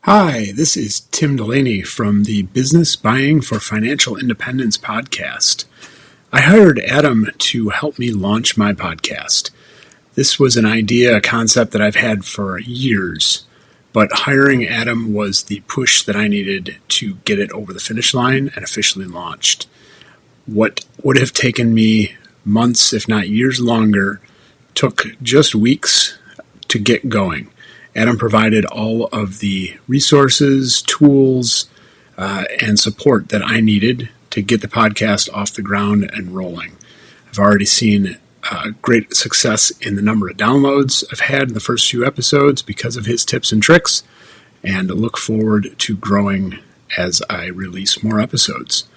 Hi, this is Tim Delaney from the Business Buying for Financial Independence podcast. I hired Adam to help me launch my podcast. This was an idea, a concept that I've had for years, but hiring Adam was the push that I needed to get it over the finish line and officially launched. What would have taken me months, if not years longer, took just weeks to get going. Adam provided all of the resources, tools, and support that I needed to get the podcast off the ground and rolling. I've already seen great success in the number of downloads I've had in the first few episodes because of his tips and tricks, and look forward to growing as I release more episodes.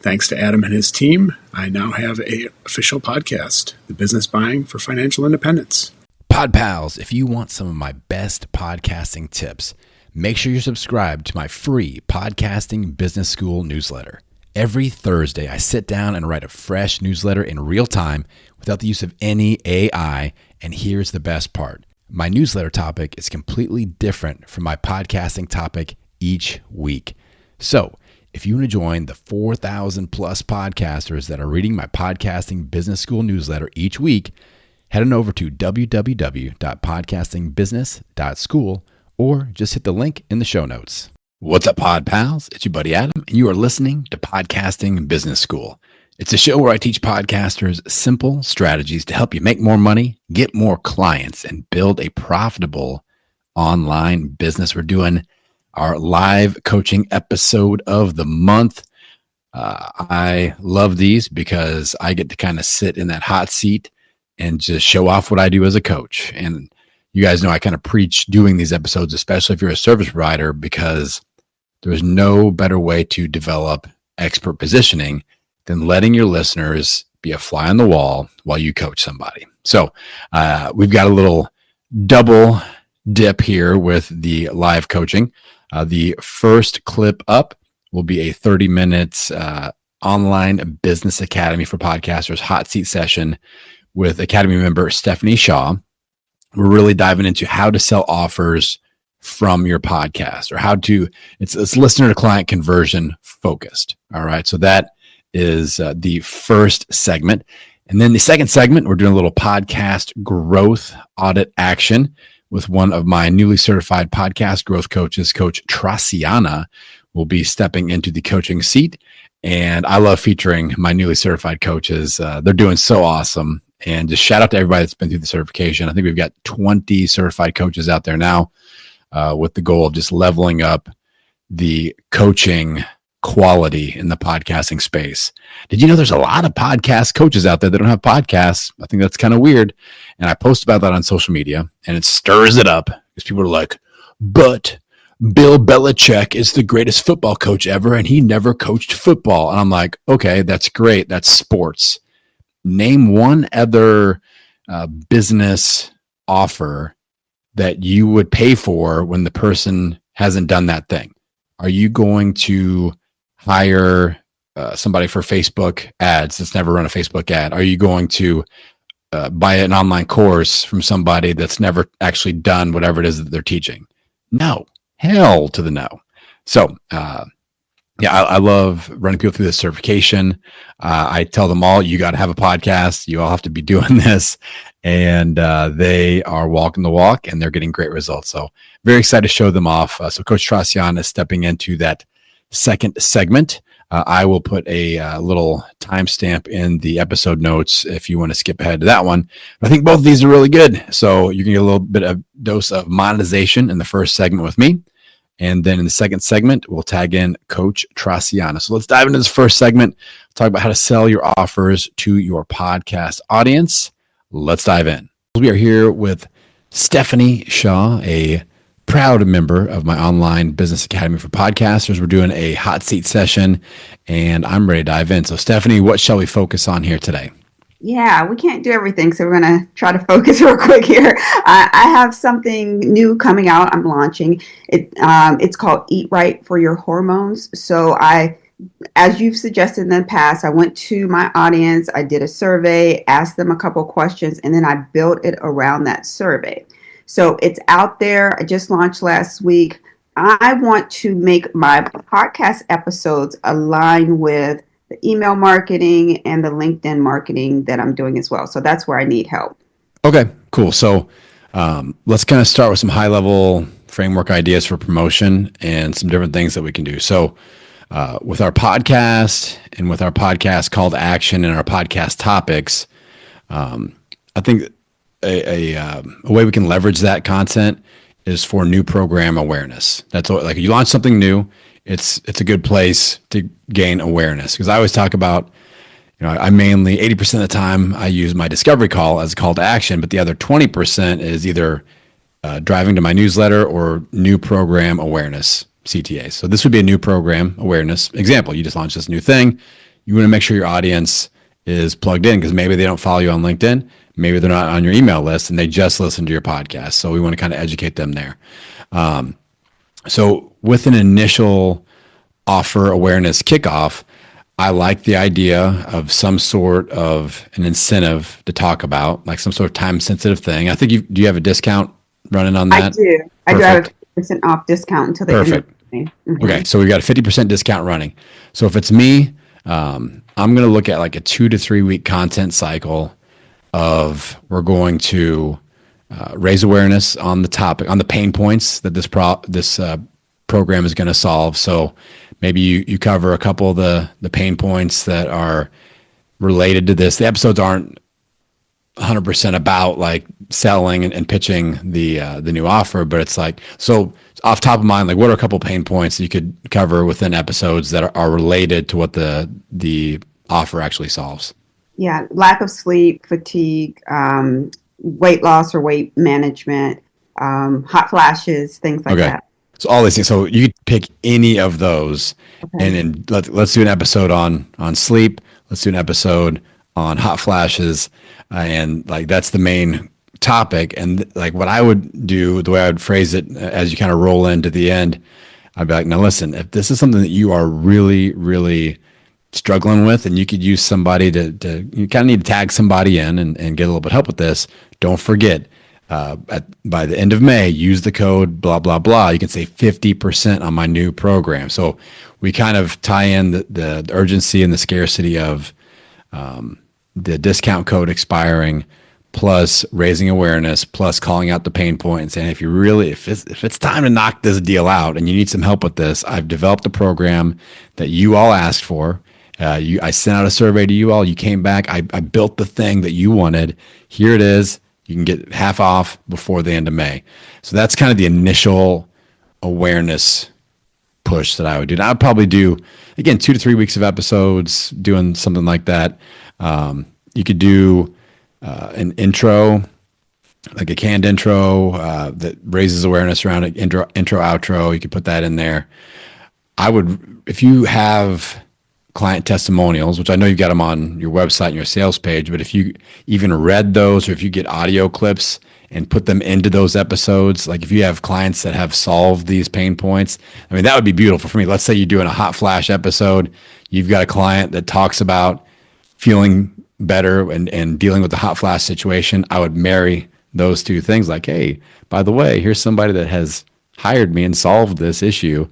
Thanks to Adam and his team, I now have an official podcast, The Business Buying for Financial Independence. Pod Pals, if you want some of my best podcasting tips, make sure you're subscribed to my free Podcasting Business School newsletter. Every Thursday, I sit down and write a fresh newsletter in real time without the use of any AI, and here's the best part. My newsletter topic is completely different from my podcasting topic each week. So, if you want to join the 4,000 plus podcasters that are reading my Podcasting Business School newsletter each week, head on over to www.podcastingbusiness.school or just hit the link in the show notes. What's up, Pod Pals? It's your buddy Adam, and you are listening to Podcasting Business School. It's a show where I teach podcasters simple strategies to help you make more money, get more clients, and build a profitable online business. We're doing our live coaching episode of the month. I love these because I get to kind of sit in that hot seat and just show off what I do as a coach. And you guys know I kind of preach doing these episodes, especially if you're a service provider, because there's no better way to develop expert positioning than letting your listeners be a fly on the wall while you coach somebody. So we've got a little double dip here with the live coaching. The first clip up will be a 30 minutes online business academy for podcasters hot seat session with Academy member Stephanie Shaw. We're really diving into how to sell offers from your podcast, or how to, it's listener to client conversion focused. All right. So that is the first segment. And then the second segment, we're doing a little podcast growth audit action with one of my newly certified podcast growth coaches, Coach Traciana, will be stepping into the coaching seat. And I love featuring my newly certified coaches. They're doing so awesome. And just shout out to everybody that's been through the certification. I think we've got 20 certified coaches out there now with the goal of just leveling up the coaching quality in the podcasting space. Did you know there's a lot of podcast coaches out there that don't have podcasts? I think that's kind of weird. And I post about that on social media, and it stirs it up because people are like, but Bill Belichick is the greatest football coach ever, and he never coached football. And I'm like, okay, that's great. That's sports. Name one other business offer that you would pay for when the person hasn't done that thing. Are you going to hire somebody for Facebook ads that's never run a Facebook ad? Are you going to buy an online course from somebody that's never actually done whatever it is that they're teaching? No. Hell to the no. So, I love running people through this certification. I tell them all, you got to have a podcast. You all have to be doing this. And they are walking the walk, and they're getting great results. So very excited to show them off. So Coach Traciana is stepping into that second segment. I will put a little timestamp in the episode notes if you want to skip ahead to that one. But I think both of these are really good. So you can get a little bit of dose of monetization in the first segment with me. And then in the second segment, we'll tag in Coach Traciana. So let's dive into this first segment, talk about how to sell your offers to your podcast audience. Let's dive in. We are here with Stephanie Shaw, a proud member of my online business academy for podcasters. We're doing a hot seat session, and I'm ready to dive in. So Stephanie, what shall we focus on here today? Yeah, we can't do everything, so we're going to try to focus real quick here. I have something new coming out. I'm launching. It's called Eat Right for Your Hormones. So as you've suggested in the past, I went to my audience, I did a survey, asked them a couple questions, and then I built it around that survey. So it's out there. I just launched last week. I want to make my podcast episodes align with the email marketing and the LinkedIn marketing that I'm doing as well. So that's where I need help. Okay, cool. So let's kind of start with some high level framework ideas for promotion and some different things that we can do. So with our podcast and with our podcast call to action and our podcast topics, I think a way we can leverage that content is for new program awareness. That's what, like, you launch something new, it's a good place to gain awareness. Because I always talk about, I mainly 80% of the time I use my discovery call as a call to action, but the other 20% is either driving to my newsletter or new program awareness, CTA. So this would be a new program awareness example. You just launched this new thing. You want to make sure your audience is plugged in, because maybe they don't follow you on LinkedIn. Maybe they're not on your email list and they just listen to your podcast. So we want to kind of educate them there. So with an initial offer awareness kickoff, I like the idea of some sort of an incentive to talk about, like some sort of time sensitive thing. I think do you have a discount running on that? I do. I do have a 50% off discount until the end of the day. Okay, so we've got a 50% discount running. So if it's me, I'm going to look at like a 2 to 3 week content cycle of, we're going to raise awareness on the topic, on the pain points that this program is going to solve. So maybe you cover a couple of the pain points that are related to this. The episodes aren't 100% about like selling and pitching the new offer, but it's like, so off top of mind, like, what are a couple of pain points you could cover within episodes that are related to what the offer actually solves? Yeah, lack of sleep, fatigue, weight loss or weight management, hot flashes, things like that. So all these things. So you could pick any of those, and then let's do an episode on sleep. Let's do an episode on hot flashes, and like that's the main topic. And like what I would do, the way I would phrase it, as you kind of roll into the end, I'd be like, now listen, if this is something that you are really, really struggling with, and you could use somebody to you kind of need to tag somebody in and get a little bit of help with this, don't forget, by the end of May, use the code blah, blah, blah. You can save 50% on my new program. So we kind of tie in the urgency and the scarcity of the discount code expiring, plus raising awareness, plus calling out the pain point and saying, if it's time to knock this deal out and you need some help with this, I've developed a program that you all asked for. I sent out a survey to you all. You came back. I built the thing that you wanted. Here it is. You can get half off before the end of May. So that's kind of the initial awareness push that I would do. And I would probably do, again, 2 to 3 weeks of episodes, doing something like that. You could do an intro, like a canned intro that raises awareness around it, intro, outro. You could put that in there. I would, if you have client testimonials, which I know you've got them on your website and your sales page, but if you even read those, or if you get audio clips and put them into those episodes, like if you have clients that have solved these pain points, I mean, that would be beautiful for me. Let's say you're doing a hot flash episode. You've got a client that talks about feeling better and dealing with the hot flash situation. I would marry those two things, like, hey, by the way, here's somebody that has hired me and solved this issue.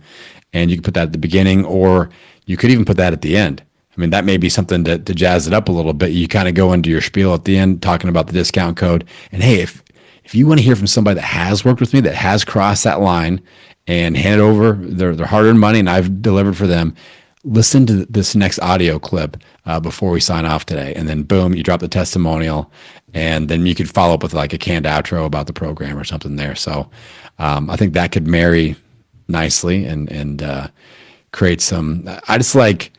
And you can put that at the beginning, or you could even put that at the end. I mean, that may be something to jazz it up a little bit. You kind of go into your spiel at the end, talking about the discount code. And hey, if you want to hear from somebody that has worked with me, that has crossed that line and handed over their hard-earned money, and I've delivered for them, listen to this next audio clip before we sign off today. And then boom, you drop the testimonial, and then you could follow up with like a canned outro about the program or something there. So I think that could marry nicely and create some, I just like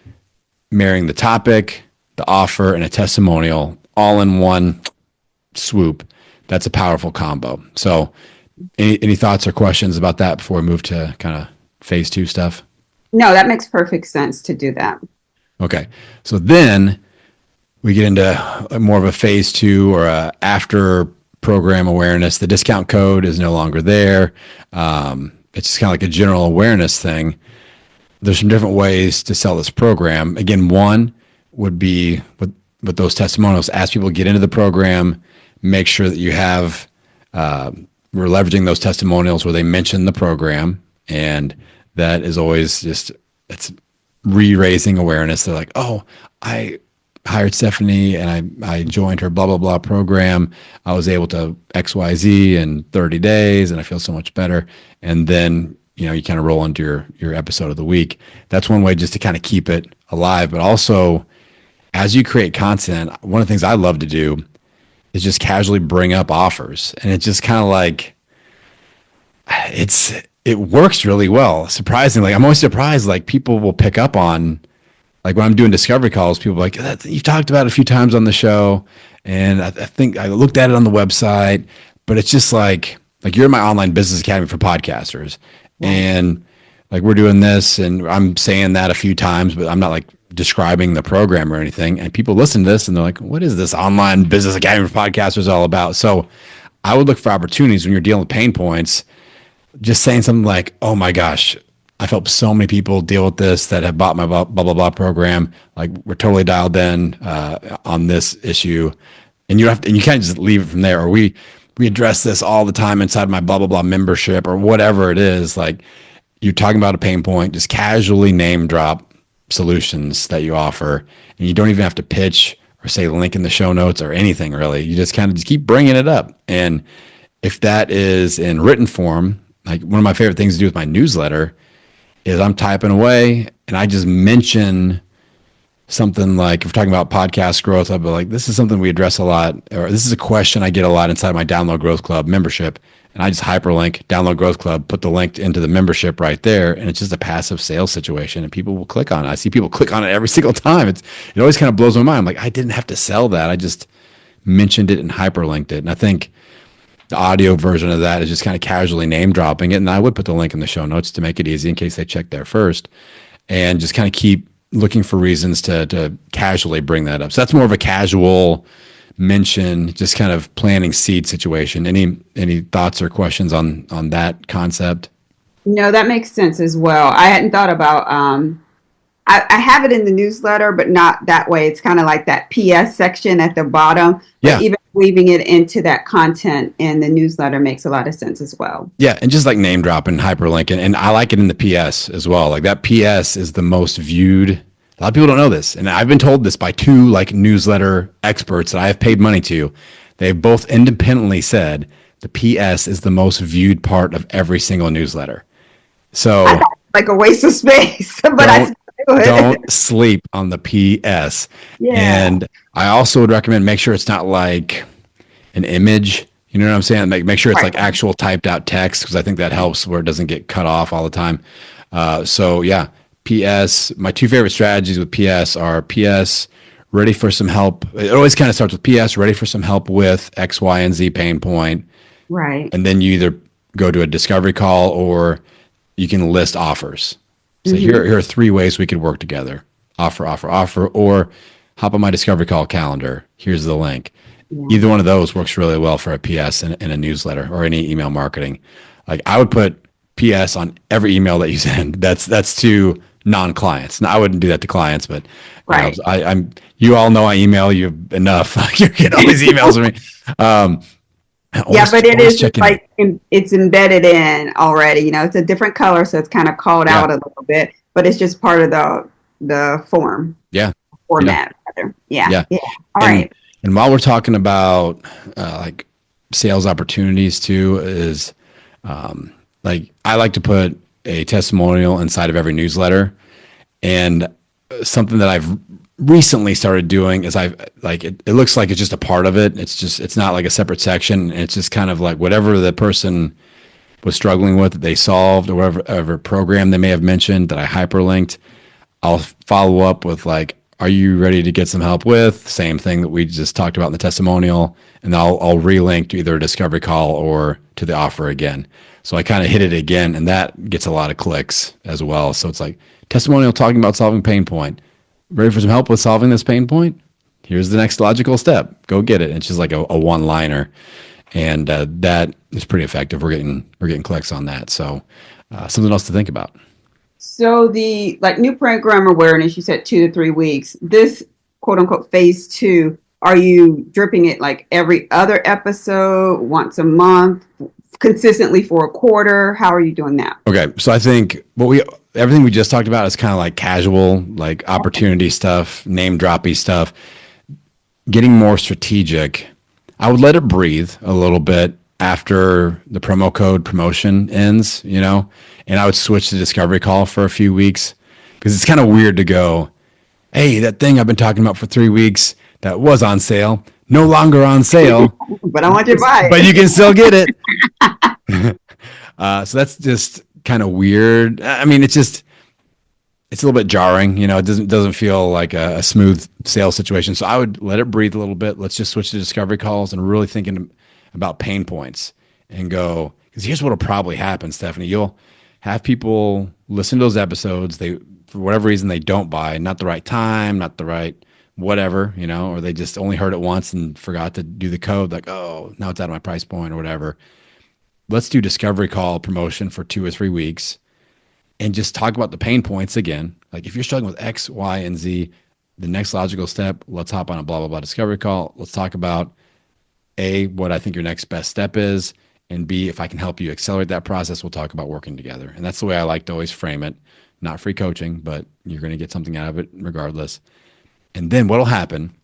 marrying the topic, the offer, and a testimonial all in one swoop. That's a powerful combo. So any thoughts or questions about that before we move to kind of phase 2 stuff? No, that makes perfect sense to do that. Okay. So then we get into more of a phase 2 or a after program awareness. The discount code is no longer there. It's just kind of like a general awareness thing. There's some different ways to sell this program. Again, one would be with those testimonials, ask people to get into the program, make sure that you have, we're leveraging those testimonials where they mention the program And that is always just, it's re-raising awareness. They're like, oh, I hired Stephanie and I joined her blah, blah, blah program. I was able to XYZ in 30 days and I feel so much better. And then, you kind of roll into your episode of the week. That's one way just to kind of keep it alive. But also, as you create content, one of the things I love to do is just casually bring up offers. And it's just kind of like, it works really well. Surprisingly, I'm always surprised, like people will pick up on, like when I'm doing discovery calls, people are like, you've talked about it a few times on the show. And I think I looked at it on the website, but it's just like you're in my online business academy for podcasters. And like we're doing this and I'm saying that a few times, but I'm not like describing the program or anything. And people listen to this and they're like, what is this online business academy for podcasters all about? So I would look for opportunities when you're dealing with pain points, just saying something like, oh my gosh, I've helped so many people deal with this that have bought my blah, blah, blah program. Like we're totally dialed in on this issue. And you can't just leave it from there. Or we address this all the time inside my blah, blah, blah membership or whatever it is. Like you're talking about a pain point, just casually name drop solutions that you offer. And you don't even have to pitch or say link in the show notes or anything really. You just kind of just keep bringing it up. And if that is in written form, like one of my favorite things to do with my newsletter is I'm typing away and I just mention something like, if we're talking about podcast growth, I'll be like, this is something we address a lot, or this is a question I get a lot inside my Download Growth Club membership. And I just hyperlink Download Growth Club, put the link into the membership right there. And it's just a passive sales situation and people will click on it. I see people click on it every single time. It always kind of blows my mind. I'm like, I didn't have to sell that. I just mentioned it and hyperlinked it. And I think the audio version of that is just kind of casually name dropping it. And I would put the link in the show notes to make it easy in case they check there first, and just kind of keep looking for reasons to casually bring that up. So that's more of a casual mention, just kind of planting seed situation. Any thoughts or questions on that concept? No, that makes sense as well. I hadn't thought about, I have it in the newsletter, but not that way. It's kind of like that PS section at the bottom. But even weaving it into that content in the newsletter makes a lot of sense as well. Yeah, and just like name dropping, hyperlinking. And I like it in the PS as well. Like that PS is the most viewed. A lot of people don't know this. And I've been told this by two like newsletter experts that I have paid money to. They've both independently said the PS is the most viewed part of every single newsletter. So like a waste of space, but don't sleep on the PS. Yeah. And I also would recommend make sure it's not like an image. You know what I'm saying? Make sure it's like actual typed out text, because I think that helps where it doesn't get cut off all the time. So yeah, PS. My two favorite strategies with PS are PS, ready for some help. It always kind of starts with PS, ready for some help with X, Y, and Z pain point. Right. And then you either go to a discovery call or you can list offers. So here are three ways we could work together. Offer, or hop on my discovery call calendar. Here's the link. Yeah. Either one of those works really well for a PS in a newsletter or any email marketing. Like I would put PS on every email that you send. That's to non-clients. Now I wouldn't do that to clients, but I'm. You all know I email you enough. You're getting all these emails from me. But it is like it's embedded in already. It's a different color, so it's kind of called out a little bit, but it's just part of the form. Yeah. Format. Rather. Yeah. All right. And while we're talking about like sales opportunities too, is like I like to put a testimonial inside of every newsletter, and something that I've recently started doing is it looks like it's just a part of it. It's not like a separate section. It's just kind of like whatever the person was struggling with that they solved, or whatever program they may have mentioned that I hyperlinked. I'll follow up with like, are you ready to get some help with? Same thing that we just talked about in the testimonial. And I'll relink to either a discovery call or to the offer again. So I kind of hit it again, and that gets a lot of clicks as well. So it's like testimonial talking about solving pain point. Ready for some help with solving this pain point? Here's the next logical step. Go get it. It's just like a one-liner, and that is pretty effective. We're getting clicks on that. So something else to think about. So the new program awareness, you said 2 to 3 weeks. This quote unquote phase 2, are you dripping it like every other episode, once a month, consistently for a quarter? How are you doing that? Okay. So I think everything we just talked about is kind of like casual, like opportunity stuff, name droppy stuff. Getting more strategic, I would let it breathe a little bit after the promo code promotion ends, and I would switch to discovery call for a few weeks because it's kind of weird to go, hey, that thing I've been talking about for 3 weeks that was on sale, no longer on sale, But I want you to buy it. but you can still get it. So that's just kind of weird. I mean, it's a little bit jarring. It doesn't feel like a smooth sales situation. So I would let it breathe a little bit. Let's just switch to discovery calls and really thinking about pain points and go, because here's what will probably happen, Stephanie. You'll have people listen to those episodes. They, for whatever reason, they don't buy, not the right time, not the right whatever, or they just only heard it once and forgot to do the code. Like, oh, now it's out of my price point or whatever. Let's do discovery call promotion for 2 or 3 weeks and just talk about the pain points again. Like if you're struggling with X, Y, and Z, the next logical step, let's hop on a blah, blah, blah discovery call. Let's talk about A, what I think your next best step is, and B, if I can help you accelerate that process, we'll talk about working together. And that's the way I like to always frame it. Not free coaching, but you're going to get something out of it regardless. And then what'll happen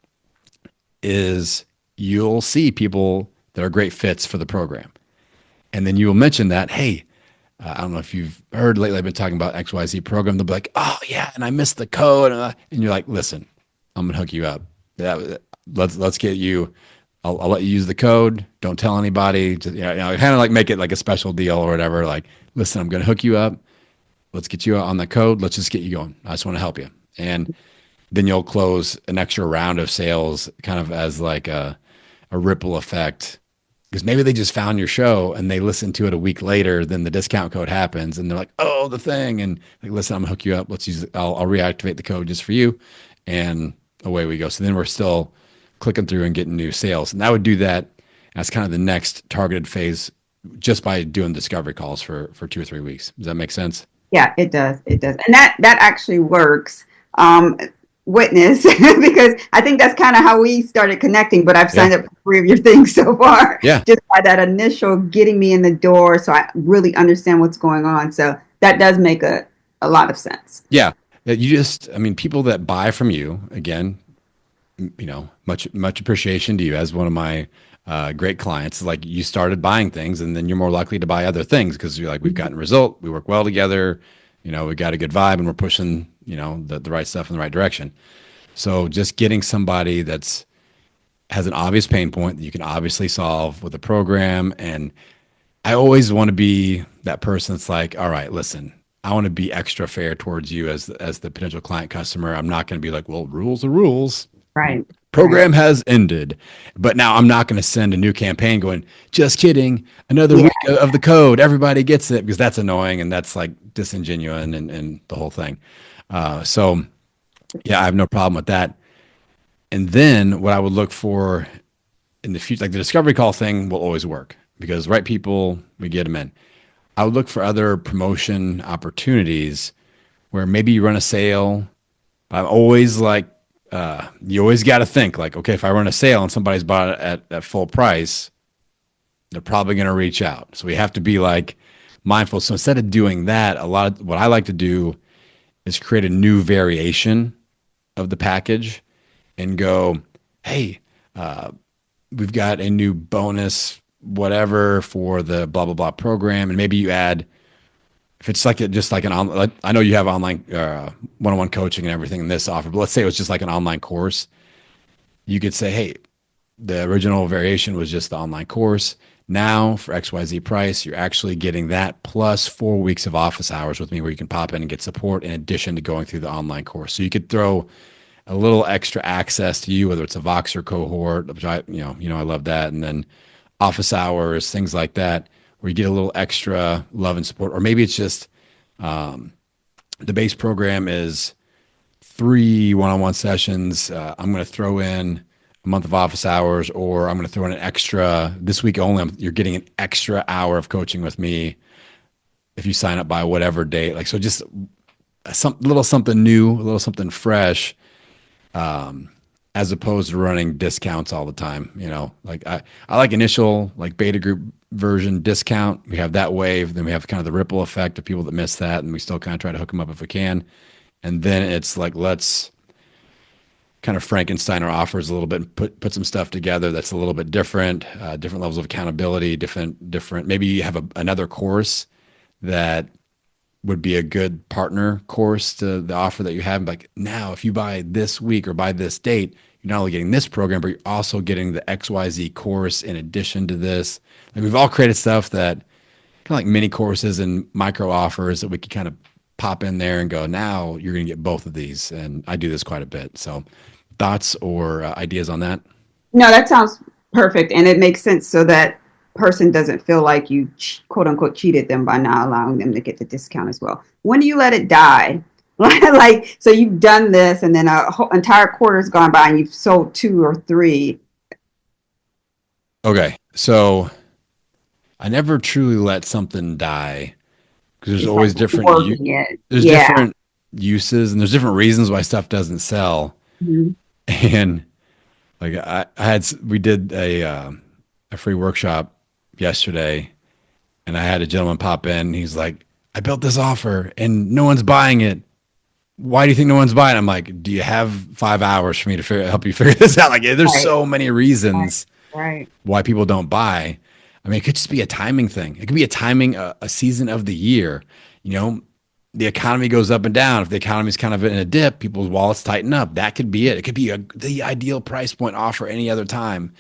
is you'll see people that are great fits for the program. And then you will mention that, hey, I don't know if you've heard lately, I've been talking about XYZ program. They'll be like, oh, yeah, and I missed the code. And you're like, listen, I'm going to hook you up. Let's get you. I'll let you use the code. Don't tell anybody. Just, kind of like make it like a special deal or whatever. Like, listen, I'm going to hook you up. Let's get you on the code. Let's just get you going. I just want to help you. And then you'll close an extra round of sales kind of as like a ripple effect. Because maybe they just found your show and they listen to it a week later, then the discount code happens and they're like, oh, the thing. And like, listen, I'm gonna hook you up. Let's use it. I'll reactivate the code just for you. And away we go. So then we're still clicking through and getting new sales. And I would do that as kind of the next targeted phase just by doing discovery calls for 2 or 3 weeks. Does that make sense? Yeah, it does. It does. And that actually works. Witness because I think that's kind of how we started connecting, but I've signed up for 3 of your things so far. Yeah. Just by that initial getting me in the door so I really understand what's going on. So that does make a lot of sense. Yeah. People that buy from you, again, much appreciation to you as one of my great clients. Like you started buying things and then you're more likely to buy other things because you're like, we've gotten a result, we work well together, we got a good vibe and we're pushing, the right stuff in the right direction. So just getting somebody has an obvious pain point that you can obviously solve with a program. And I always want to be that person that's like, all right, listen, I want to be extra fair towards you as the potential client customer. I'm not going to be like, well, rules are rules. Right. Program has ended. But now I'm not going to send a new campaign going, just kidding, another week of the code, everybody gets it, because that's annoying and that's like disingenuous and the whole thing. So yeah, I have no problem with that. And then what I would look for in the future, like the discovery call thing will always work because right people, we get them in. I would look for other promotion opportunities where maybe you run a sale. I'm always like, you always got to think like, okay, if I run a sale and somebody's bought it at full price, they're probably going to reach out. So we have to be like mindful. So instead of doing that, a lot of what I like to do is create a new variation of the package and go, hey, we've got a new bonus, whatever, for the blah, blah, blah program. And maybe you add, if it's like just like I know you have online one-on-one coaching and everything in this offer, but let's say it was just like an online course. You could say, hey, the original variation was just the online course. Now for XYZ price, you're actually getting that plus 4 weeks of office hours with me where you can pop in and get support in addition to going through the online course. So you could throw a little extra access to you, whether it's a Voxer cohort, which I love that. And then office hours, things like that, where you get a little extra love and support. Or maybe it's just the base program is 3 one-on-one sessions. I'm going to throw in a month of office hours, or I'm going to throw in an extra this week only. You're getting an extra hour of coaching with me if you sign up by whatever date. Like, so just little something new, a little something fresh. as opposed to running discounts all the time. Like I like initial like beta group version discount. We have that wave, then we have kind of the ripple effect of people that miss that, and we still kind of try to hook them up if we can. And then it's like, let's kind of Frankenstein our offers a little bit and put some stuff together that's a little bit different, different levels of accountability, different. Maybe you have another course that would be a good partner course to the offer that you have. Like now, if you buy this week or by this date, you're not only getting this program, but you're also getting the XYZ course in addition to this. Like we've all created stuff that kind of like mini courses and micro offers that we could kind of pop in there and go, now you're going to get both of these. And I do this quite a bit. So thoughts or ideas on that? No, that sounds perfect, and it makes sense so that person doesn't feel like you quote unquote cheated them by not allowing them to get the discount as well. When do you let it die? Like, so you've done this, and then a whole entire quarter's gone by, and you've sold 2 or 3. Okay, so I never truly let something die because there's It's always like different. working it. There's Yeah. different uses and there's different reasons why stuff doesn't sell. Mm-hmm. And like we did a free workshop yesterday, and I had a gentleman pop in. He's like, "I built this offer and no one's buying it. Why do you think no one's buying it?" I'm like, "Do you have 5 hours for me to help you figure this out?" Like, there's Right. so many reasons Right. why people don't buy. I mean, it could just be a timing thing. It could be a timing, a season of the year. You know, the economy goes up and down. If the economy's kind of in a dip, people's wallets tighten up. That could be it. It could be the ideal price point offer any other time.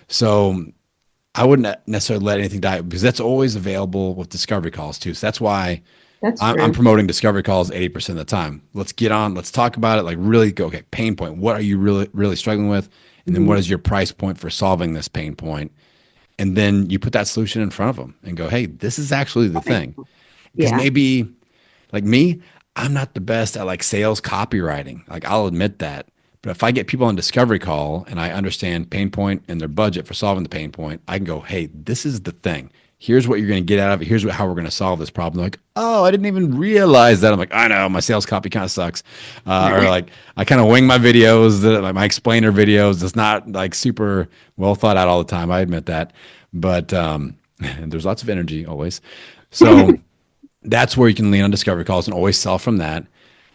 So I wouldn't necessarily let anything die because that's always available with discovery calls too. So that's why That's I'm true. promoting discovery calls 80% of the time. Let's get on. Let's talk about it. Like really go, okay, pain point. What are you really struggling with? And then Mm-hmm. what is your price point for solving this pain point? And then you put that solution in front of them and go, hey, this is actually the thing. Because Yeah. maybe like me, I'm not the best at like sales copywriting. Like I'll admit that. But if I get people on discovery call and I understand pain point and their budget for solving the pain point, I can go, hey, this is the thing. Here's what you're going to get out of it. Here's how we're going to solve this problem. They're like, oh, I didn't even realize that. I'm like, I know my sales copy kind of sucks. Or like I kind of wing my videos, like my explainer videos. It's not like super well thought out all the time. I admit that. But there's lots of energy always. So that's where you can lean on discovery calls and always sell from that.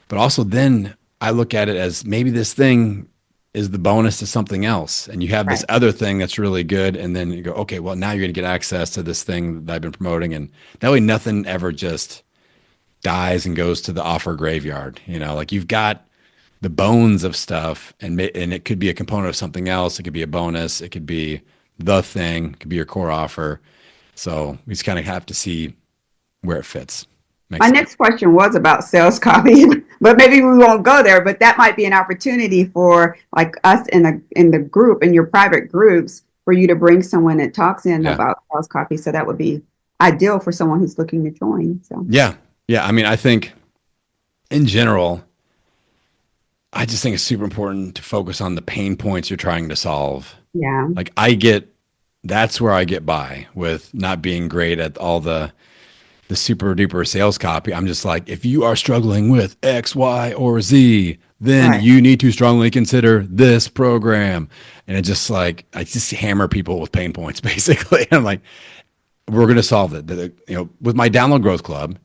But also then I look at it as maybe this thing is the bonus to something else. And you have this Right. other thing that's really good. And then you go, okay, well, now you're going to get access to this thing that I've been promoting. And that way nothing ever just dies and goes to the offer graveyard. Like you've got the bones of stuff and it could be a component of something else. It could be a bonus. It could be the thing. It could be your core offer. So we just kind of have to see where it fits. My Makes sense. next question was about sales copy, but maybe we won't go there. But that might be an opportunity for like us in the group, in your private groups, for you to bring someone that talks in Yeah. about sales copy. So that would be ideal for someone who's looking to join. So Yeah. Yeah. I mean, I think in general, I just think it's super important to focus on the pain points you're trying to solve. yeah, Like that's where I get by with not being great at all the super duper sales copy. I'm just like, if you are struggling with X, Y, or Z, then right, you need to strongly consider this program. And it just like, I just hammer people with pain points basically. I'm like, we're going to solve it. With my download growth club,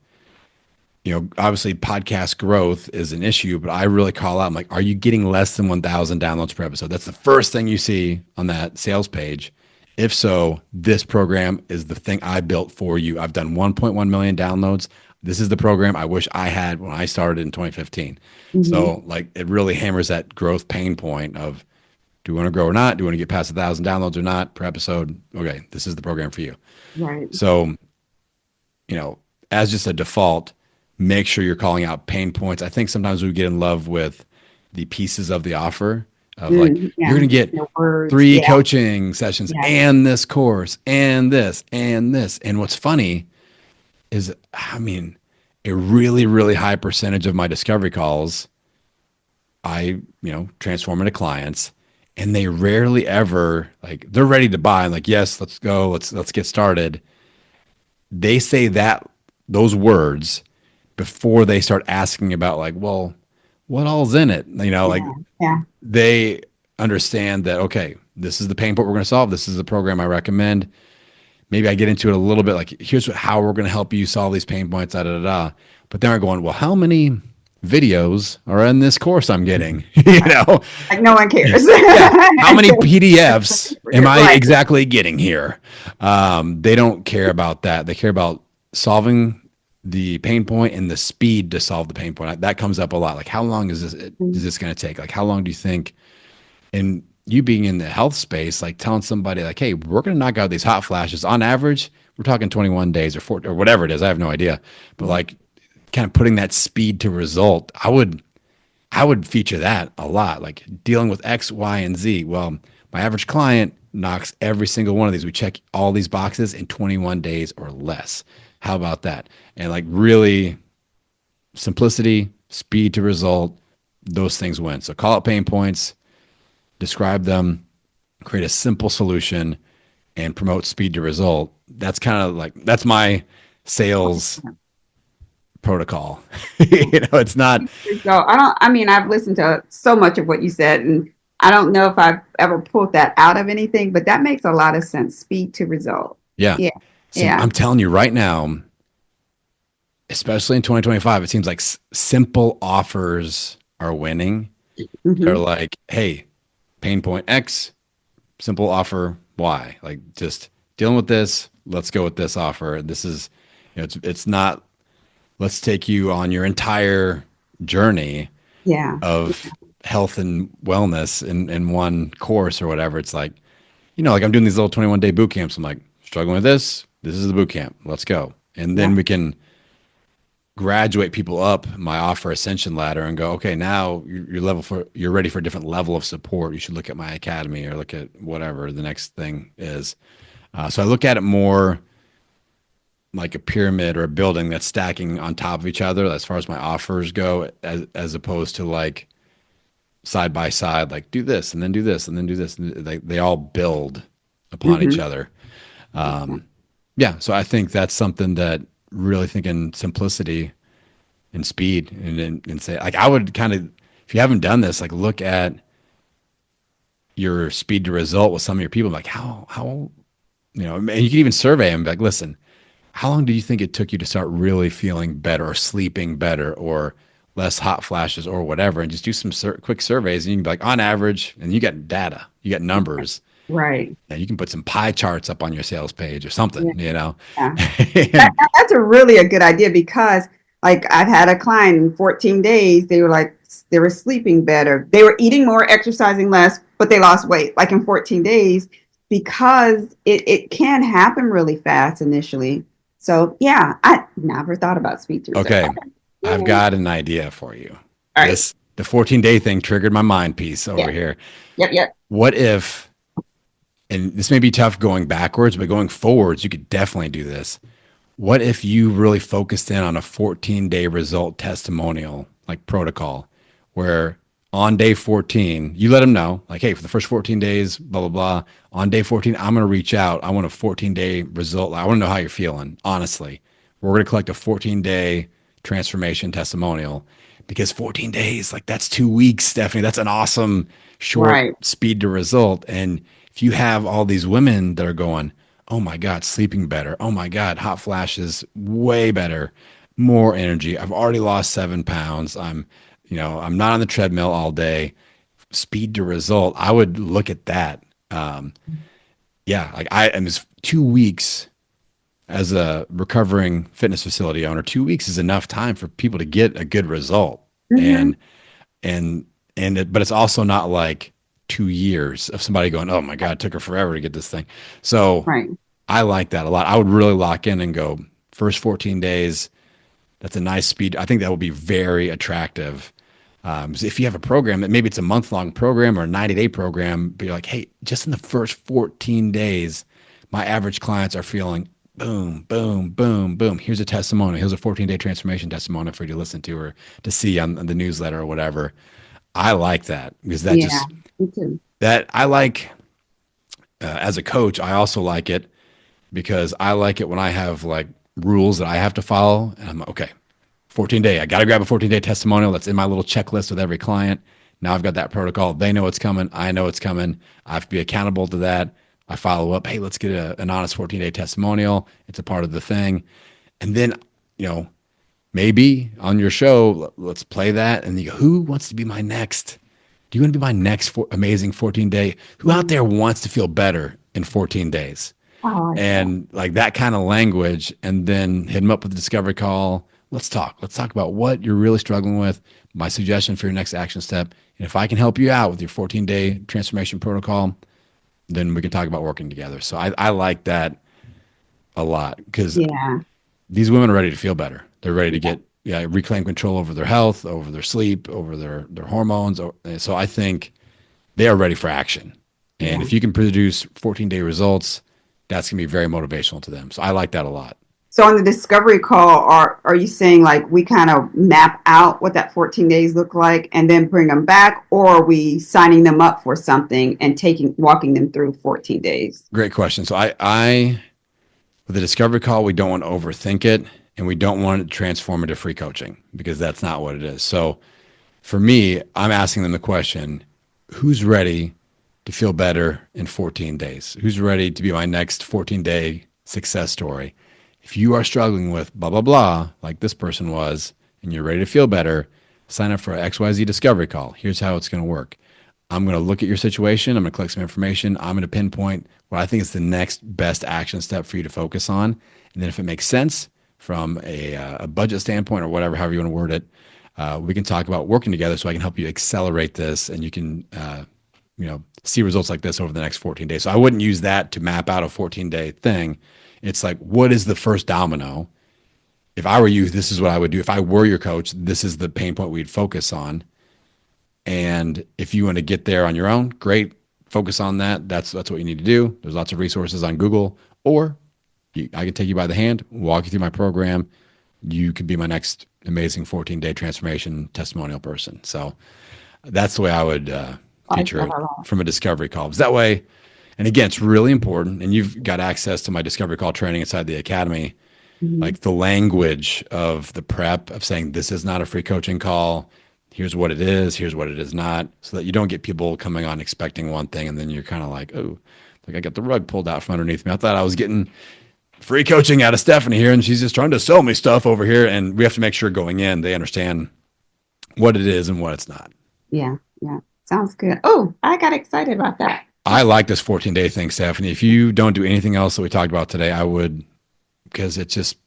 obviously podcast growth is an issue, but I really call out, I'm like, are you getting less than 1,000 downloads per episode? That's the first thing you see on that sales page. If so, this program is the thing I built for you. I've done 1.1 million downloads. This is the program I wish I had when I started in 2015. hmm, So like it really hammers that growth pain point of, do you want to grow or not? Do you want to get past 1,000 downloads or not per episode? Okay, this is the program for you. right, So, as just a default, make sure you're calling out pain points. I think sometimes we get in love with the pieces of the offer of like, you're yeah, going to get the words, 3 yeah, coaching sessions yeah, and this course and this and this. And what's funny is, I mean, a really, really high percentage of my discovery calls, transform into clients, and they rarely ever like they're ready to buy. I'm like, yes, let's go. Let's get started. They say those words before they start asking about like, well, what all's in it? Like yeah, yeah, they understand that, okay, this is the pain point we're going to solve. This is the program I recommend. Maybe I get into it a little bit, like here's how we're going to help you solve these pain points, da, da, da, da. But then we're going, well, how many videos are in this course I'm getting? You know, Like no one cares. yeah. How many PDFs am I Right. exactly getting here? They don't care about that. They care about solving the pain point and the speed to solve the pain point. That comes up a lot. Like, how long is this going to take? Like, how long do you think? And you being in the health space, like telling somebody like, hey, we're going to knock out these hot flashes on average. We're talking 21 days or 4 or whatever it is. I have no idea, but like kind of putting that speed to result. I would feature that a lot, like dealing with X, Y, and Z. Well, my average client knocks every single one of these. We check all these boxes in 21 days or less. How about that? And like really simplicity, speed to result, those things win. So call out pain points, describe them, create a simple solution, and promote speed to result. That's kind of like, that's my sales protocol. It's not. So I've listened to so much of what you said, and I don't know if I've ever pulled that out of anything, but that makes a lot of sense. Speed to result. Yeah. Yeah. So Yeah. I'm telling you right now, especially in 2025, it seems like simple offers are winning. They're Hmm. like, hey, pain point X, simple offer Y. Like just dealing with this, let's go with this offer. This is, it's not, let's take you on your entire journey Yeah. of health and wellness in one course or whatever. It's like, like I'm doing these little 21-day boot camps. I'm like, struggling with this. This is the boot camp. Let's go. And Yeah. then we can graduate people up my offer ascension ladder and go, okay, now you're ready for a different level of support. You should look at my academy or look at whatever the next thing is. So I look at it more like a pyramid or a building that's stacking on top of each other as far as my offers go, as opposed to like side by side, like do this and then do this and then do this. And they all build upon each Hmm. other. Yeah. So I think that's something that really thinking simplicity and speed and say, like, I would kind of, if you haven't done this, like look at your speed to result with some of your people, like how, and you can even survey them, like, listen, how long do you think it took you to start really feeling better or sleeping better or less hot flashes or whatever? And just do some quick surveys and you can be like, on average, and you got data, you got numbers. Right. And you can put some pie charts up on your sales page or something, Yeah. and That's a really a good idea because like I've had a client in 14 days, they were like they were sleeping better. They were eating more, exercising less, but they lost weight like in 14 days because it can happen really fast initially. So yeah, I never thought about speed to result. okay, Yeah. I've got an idea for you. All right. The 14-day thing triggered my mind piece over Yeah. here. Yep. Yep. What if, and this may be tough going backwards, but going forwards, you could definitely do this. What if you really focused in on a 14-day result testimonial, like protocol, where on day 14, you let them know, like, hey, for the first 14 days, blah, blah, blah. On day 14, I'm going to reach out. I want a 14-day result. I want to know how you're feeling, honestly. We're going to collect a 14-day transformation testimonial because 14 days, like, that's 2 weeks, Stephanie. That's an awesome short Right. speed to result. And if you have all these women that are going, oh my God, sleeping better. Oh my God, hot flashes, way better, more energy. I've already lost 7 pounds. I'm not on the treadmill all day. Speed to result. I would look at that. Yeah, like and it's 2 weeks as a recovering fitness facility owner. 2 weeks is enough time for people to get a good result. Hmm. And but it's also not like 2 years of somebody going, oh my God, it took her forever to get this thing. So Right. I like that a lot. I would really lock in and go first 14 days. That's a nice speed. I think that would be very attractive. So if you have a program that maybe it's a month-long program or a 90-day program, but you're like, hey, just in the first 14 days, my average clients are feeling boom, boom, boom, boom. Here's a testimony. Here's a 14-day transformation testimony for you to listen to or to see on the newsletter or whatever. I like that because that Yeah. just, Me too. that I like, as a coach, I also like it because I like it when I have like rules that I have to follow. And I'm like, okay, 14-day, I got to grab a 14-day testimonial that's in my little checklist with every client. Now I've got that protocol. They know it's coming. I know it's coming. I have to be accountable to that. I follow up. Hey, let's get an honest 14-day testimonial. It's a part of the thing. And then, maybe on your show, let's play that. And you go, who wants to be my next? Do you want to be my next amazing 14-day? Who out there wants to feel better in 14 days? Oh, And like that kind of language, and then hit them up with a discovery call. Let's talk. Let's talk about what you're really struggling with. My suggestion for your next action step. And if I can help you out with your 14-day transformation protocol, then we can talk about working together. So I like that a lot because these women are ready to feel better. They're ready to reclaim control over their health, over their sleep, over their hormones. So I think they are ready for action. And if you can produce 14-day results, that's going to be very motivational to them. So I like that a lot. So on the discovery call, are you saying like we kind of map out what that 14 days look like and then bring them back, or are we signing them up for something and walking them through 14 days? Great question. So I with the discovery call, we don't want to overthink it, and we don't want it to transform into free coaching because that's not what it is. So for me, I'm asking them the question, who's ready to feel better in 14 days? Who's ready to be my next 14-day success story? If you are struggling with blah, blah, blah, like this person was, and you're ready to feel better, sign up for an XYZ discovery call. Here's how it's going to work. I'm going to look at your situation. I'm going to collect some information. I'm going to pinpoint what I think is the next best action step for you to focus on. And then if it makes sense from a budget standpoint or whatever, however you want to word it, we can talk about working together so I can help you accelerate this and you can see results like this over the next 14 days. So I wouldn't use that to map out a 14-day thing. It's like, what is the first domino? If I were you, this is what I would do. If I were your coach, this is the pain point we'd focus on. And if you want to get there on your own, great. Focus on that. That's what you need to do. There's lots of resources on Google. Or I can take you by the hand, walk you through my program. You could be my next amazing 14-day transformation testimonial person. So that's the way I would feature it from a discovery call. Because that way, and again, it's really important, and you've got access to my discovery call training inside the academy, like the language of the prep of saying, this is not a free coaching call. Here's what it is. Here's what it is not. So that you don't get people coming on expecting one thing, and then you're kind of like, oh, like I got the rug pulled out from underneath me. I thought I was getting free coaching out of Stephanie here, and she's just trying to sell me stuff over here. And we have to make sure going in, they understand what it is and what it's not. Yeah. Sounds good. Oh, I got excited about that. I like this 14-day thing, Stephanie. If you don't do anything else that we talked about today, I would, because it's just,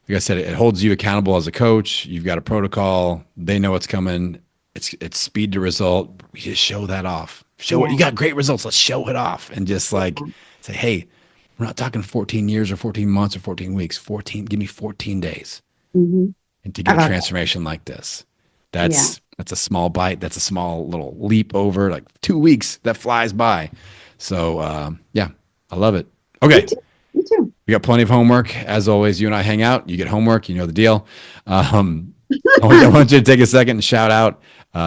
like I said, it holds you accountable as a coach. You've got a protocol. They know what's coming. It's speed to result. We just show that off. Show it. You got great results. Let's show it off. And just like say, hey, we're not talking 14 years or 14 months or 14 weeks. Give me 14 days. And to get a transformation like this. That's a small bite. That's a small little leap over like 2 weeks that flies by. So I love it. Okay. Me too. We got plenty of homework. As always, you and I hang out. You get homework. You know the deal. I want you to take a second and shout out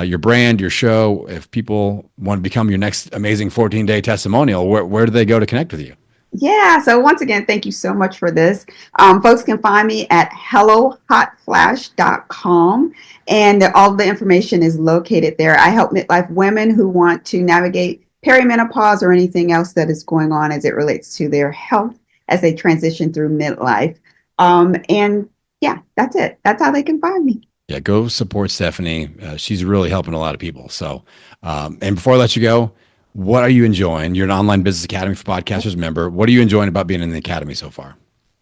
your brand, your show. If people want to become your next amazing 14-day testimonial, where do they go to connect with you? Yeah. So once again, thank you so much for this. Folks can find me at hellohotflash.com, and all the information is located there. I help midlife women who want to navigate perimenopause or anything else that is going on as it relates to their health as they transition through midlife. And yeah, that's it. That's how they can find me. Yeah, go support Stephanie. She's really helping a lot of people. So, and before I let you go, what are you enjoying? You're an online business academy for podcasters member. What are you enjoying about being in the academy so far?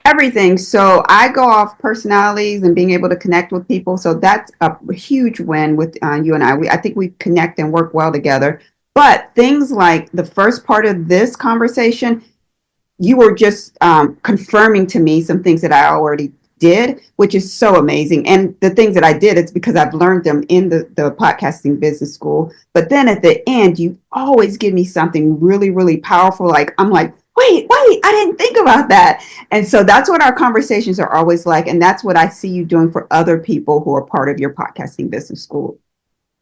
Everything. So I go off personalities and being able to connect with people. So that's a huge win with you and I. I think we connect and work well together. But things like the first part of this conversation, you were just confirming to me some things that I already did, which is so amazing. And the things that I did, it's because I've learned them in the podcasting business school. But then at the end, you always give me something really, really powerful. Like, I'm like, wait, I didn't think about that. And so that's what our conversations are always like. And that's what I see you doing for other people who are part of your podcasting business school.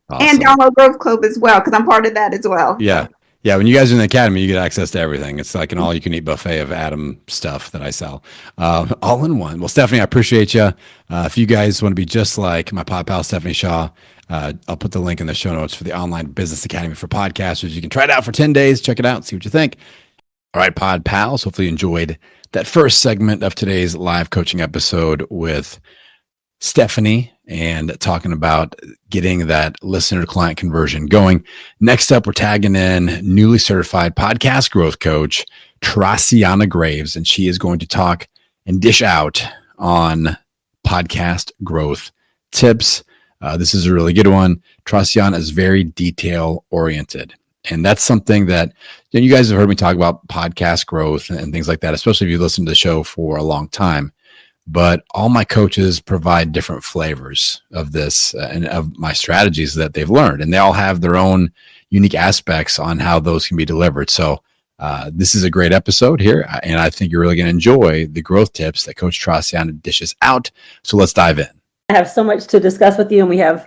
Awesome. And Download Growth Club as well, because I'm part of that as well. Yeah. Yeah, when you guys are in the academy, you get access to everything. It's like an all-you-can-eat buffet of Adam stuff that I sell, all in one. Well, Stephanie, I appreciate you. If you guys want to be just like my pod pal Stephanie Shaw, I'll put the link in the show notes for the online business academy for podcasters. You can try it out for 10 days. Check it out, see what you think. All right, pod pals. Hopefully you enjoyed that first segment of today's live coaching episode with Stephanie and talking about getting that listener to client conversion going. Next up, we're tagging in newly certified podcast growth coach, Traciana Graves, and she is going to talk and dish out on podcast growth tips. This is a really good one. Traciana is very detail oriented. And that's something that you guys have heard me talk about podcast growth and things like that, especially if you listen to the show for a long time. But all my coaches provide different flavors of this and of my strategies that they've learned. And they all have their own unique aspects on how those can be delivered. So this is a great episode here. And I think you're really going to enjoy the growth tips that Coach Traciana dishes out. So let's dive in. I have so much to discuss with you, and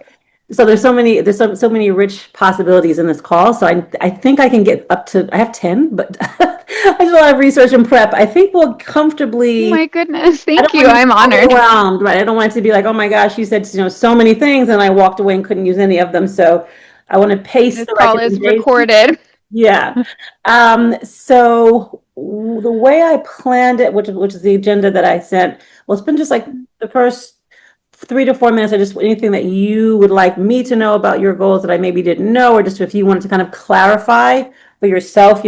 there's so many rich possibilities in this call. So I think I can get up to, I have 10, but I did a lot of research and prep. I think we'll comfortably. Oh my goodness. Thank you. I'm honored. Right. I don't want it to be like, oh my gosh, you said, so many things and I walked away and couldn't use any of them. So I want to pace this call is recorded. Yeah. So the way I planned it, which is the agenda that I sent, well, it's been just like the first 3 to 4 minutes. I just, anything that you would like me to know about your goals that I maybe didn't know, or just if you wanted to kind of clarify for yourself,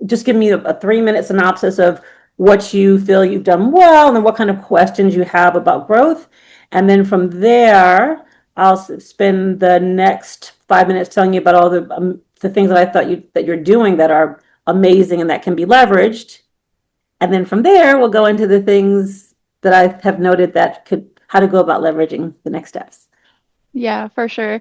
just give me a 3-minute synopsis of what you feel you've done well, and then what kind of questions you have about growth. And then from there, I'll spend the next 5 minutes telling you about all the things that I thought that you're doing that are amazing and that can be leveraged. And then from there, we'll go into the things that I have noted how to go about leveraging the next steps. Yeah, for sure.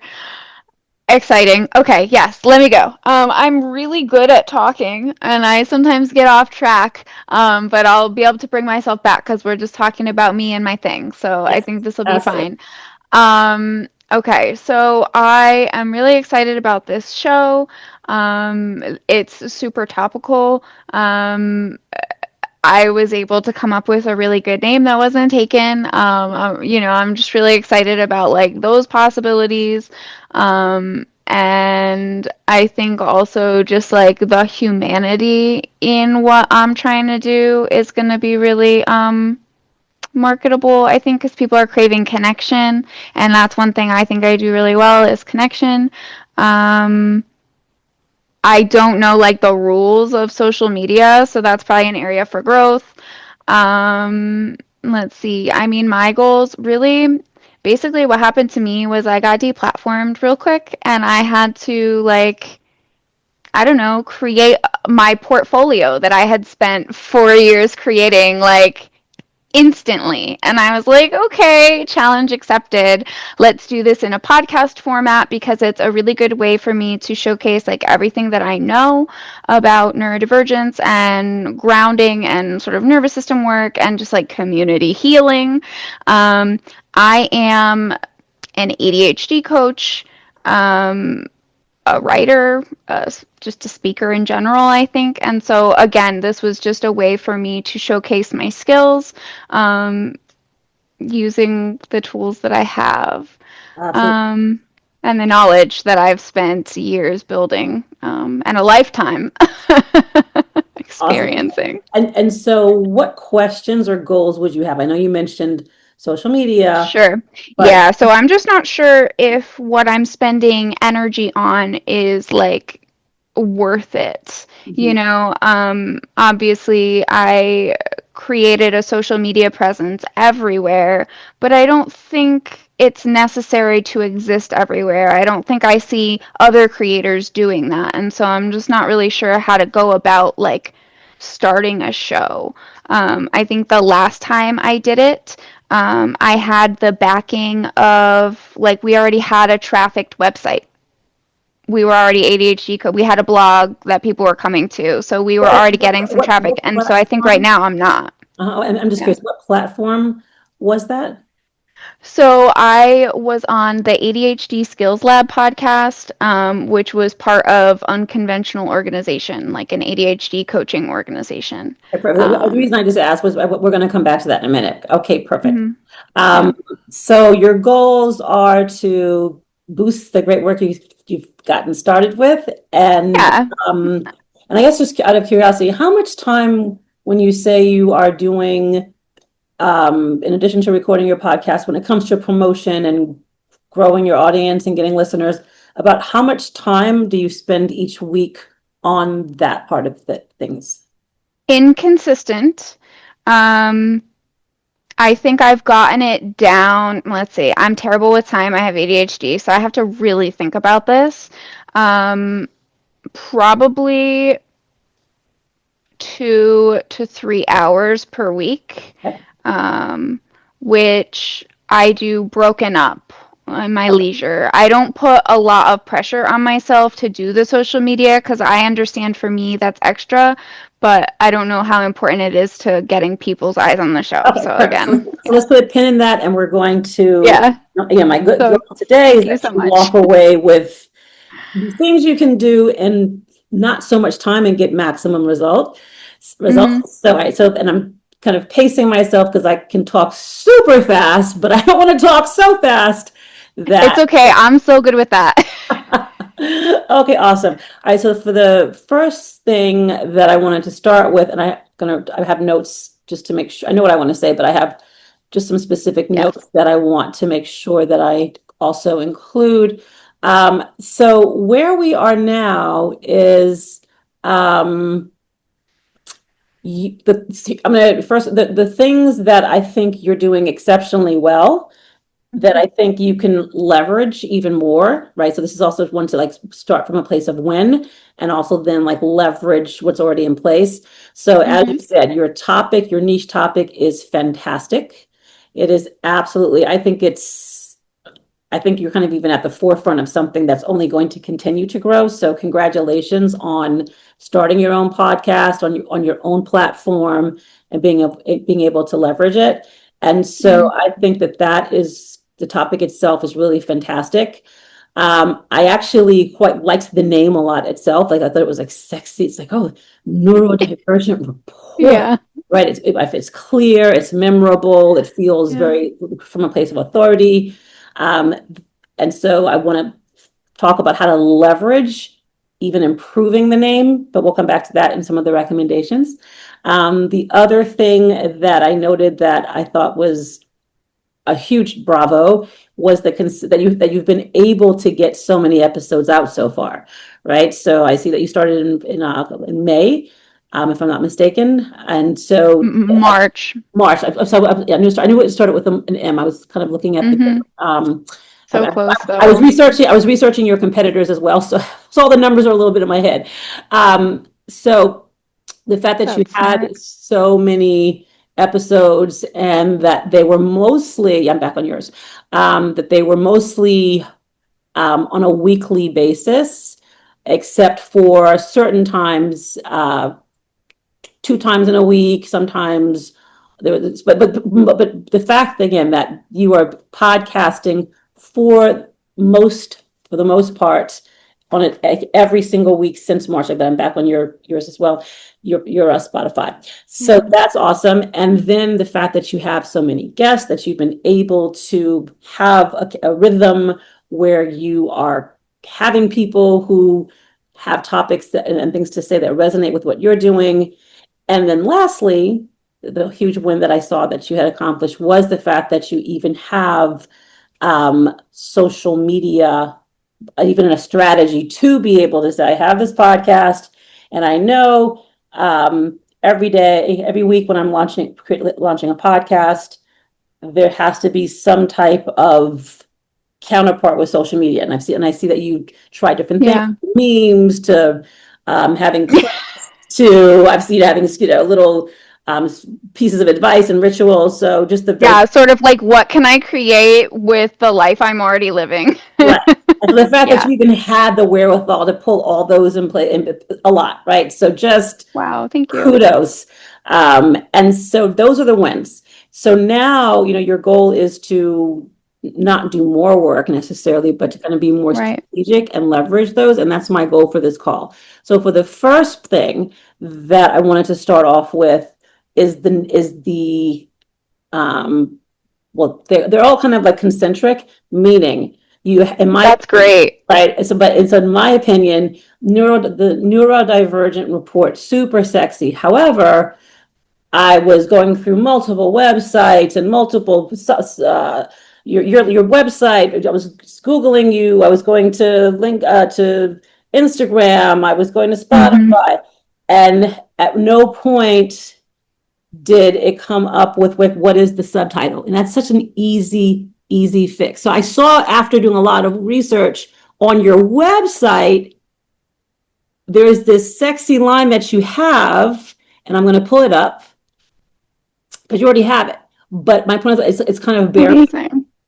Exciting. Okay, yes, let me go. I'm really good at talking and I sometimes get off track, but I'll be able to bring myself back because we're just talking about me and my thing. So yes, I think this will be fine. Okay, so I am really excited about this show. It's super topical. I was able to come up with a really good name that wasn't taken. I'm just really excited about like those possibilities. And I think also just like the humanity in what I'm trying to do is going to be really marketable, I think, because people are craving connection. And that's one thing I think I do really well is connection. I don't know like the rules of social media, so that's probably an area for growth. Let's see. I mean, my goals really, basically what happened to me was I got deplatformed real quick and I had to create my portfolio that I had spent 4 years creating instantly. And I was like, okay, challenge accepted. Let's do this in a podcast format because it's a really good way for me to showcase everything that I know about neurodivergence and grounding and sort of nervous system work and just community healing. I am an ADHD coach, a writer, just a speaker in general, I think. And so, again, this was just a way for me to showcase my skills using the tools that I have and the knowledge that I've spent years building and a lifetime experiencing. Awesome. And so what questions or goals would you have? I know you mentioned social media. Sure. Yeah. So I'm just not sure if what I'm spending energy on is worth it. Mm-hmm. Obviously I created a social media presence everywhere, but I don't think it's necessary to exist everywhere. I don't think I see other creators doing that. And so I'm just not really sure how to go about starting a show. I think the last time I did it, I had the backing of we already had a trafficked website. We were already ADHD. We had a blog that people were coming to, so we were already getting some traffic. And so I think right now I'm not. And I'm just curious, what platform was that? So I was on the ADHD Skills Lab podcast, which was part of Unconventional Organization, like an ADHD coaching organization. The reason I just asked was we're going to come back to that in a minute. Okay, perfect. Mhm. Um, so your goals are to boost the great work you've gotten started with, Yeah. and I guess just out of curiosity, how much time when you say you are doing, in addition to recording your podcast, when it comes to promotion and growing your audience and getting listeners, about how much time do you spend each week on that part of the things? Inconsistent. Um, I think I've gotten it down. Let's see. I'm terrible with time. I have ADHD, so I have to really think about this. Probably 2 to 3 hours per week, which I do broken up in my leisure. I don't put a lot of pressure on myself to do the social media because I understand for me that's extra, but I don't know how important it is to getting people's eyes on the show. Okay, So perfect. So, again, so let's put a pin in that, and we're going to, yeah. again, my good So goal today is thank you that so you much. walk away with things you can do in not so much time and get maximum results. Mhm. So, right, so, and I'm kind of pacing myself because I can talk super fast, but I don't want to talk so fast It's that. okay. I'm so good with that. Okay, awesome. All right, so for the first thing that I wanted to start with, and I have notes just to make sure I know what I want to say, but I have just some specific Yes. notes that I want to make sure that I also include. So where we are now is I'm gonna first the things that I think you're doing exceptionally well that Mhm. I think you can leverage even more, right? So this is also one to like start from a place of win and also then like leverage what's already in place. So as you Mhm. said, your niche topic is fantastic. It is absolutely, I think you're kind of even at the forefront of something that's only going to continue to grow. So congratulations on starting your own podcast on your own platform and being able to leverage it. And so Mhm. I think that is the topic itself is really fantastic. I actually quite liked the name a lot itself. Like I thought it was like sexy. It's like, oh, neurodivergent report, Yeah. right? If it's clear, it's memorable, it feels Yeah. very from a place of authority. Um, and so I want to talk about how to leverage even improving the name, but we'll come back to that in some of the recommendations. The other thing that I noted that I thought was a huge bravo was that you've been able to get so many episodes out so far, right? So I see that you started in May, if I'm not mistaken, and so March. March. I knew it started with an M. I was kind of looking at the. Mhm. So I, close I was though. researching. I was researching your competitors as well, so all the numbers are a little bit in my head. So the fact that you That's smart. had so many episodes and that they were mostly. I'm back on yours. That they were mostly on a weekly basis, except for certain times. 2 times in a week, sometimes there was, but the fact again that you are podcasting for for the most part on it every single week since March. I'm back on yours as well. Your Spotify. So Yeah. that's awesome. And then the fact that you have so many guests that you've been able to have a rhythm where you are having people who have topics and things to say that resonate with what you're doing. And then lastly, the huge win that I saw that you had accomplished was the fact that you even have social media, even in a strategy to be able to say, I have this podcast and I know every day, every week when I'm launching a podcast, there has to be some type of counterpart with social media. And I see that you try different things, Yeah. memes to having to I've seen having little um, pieces of advice and rituals. So just the Yeah, sort of like what can I create with the life I'm already living? right. And the fact that Yeah. you even had the wherewithal to pull all those in play and a lot, right? So just Wow, thank you. kudos. And so those are the wins. So now, your goal is to not do more work necessarily, but to kind of be more strategic and leverage those. And that's my goal for this call. So for the first thing that I wanted to start off with is the well, they're all kind of like concentric, meaning That's great. right. So, in my opinion, the neurodivergent report, super sexy. However, I was going through multiple websites and multiple your website. I was Googling you. I was going to link to Instagram. I was going to Spotify, and at no point did it come up with what is the subtitle, and that's such an easy fix. So I saw, after doing a lot of research on your website, there's this sexy line that you have, and I'm going to pull it up because you already have it. But my point is, it's kind of bare.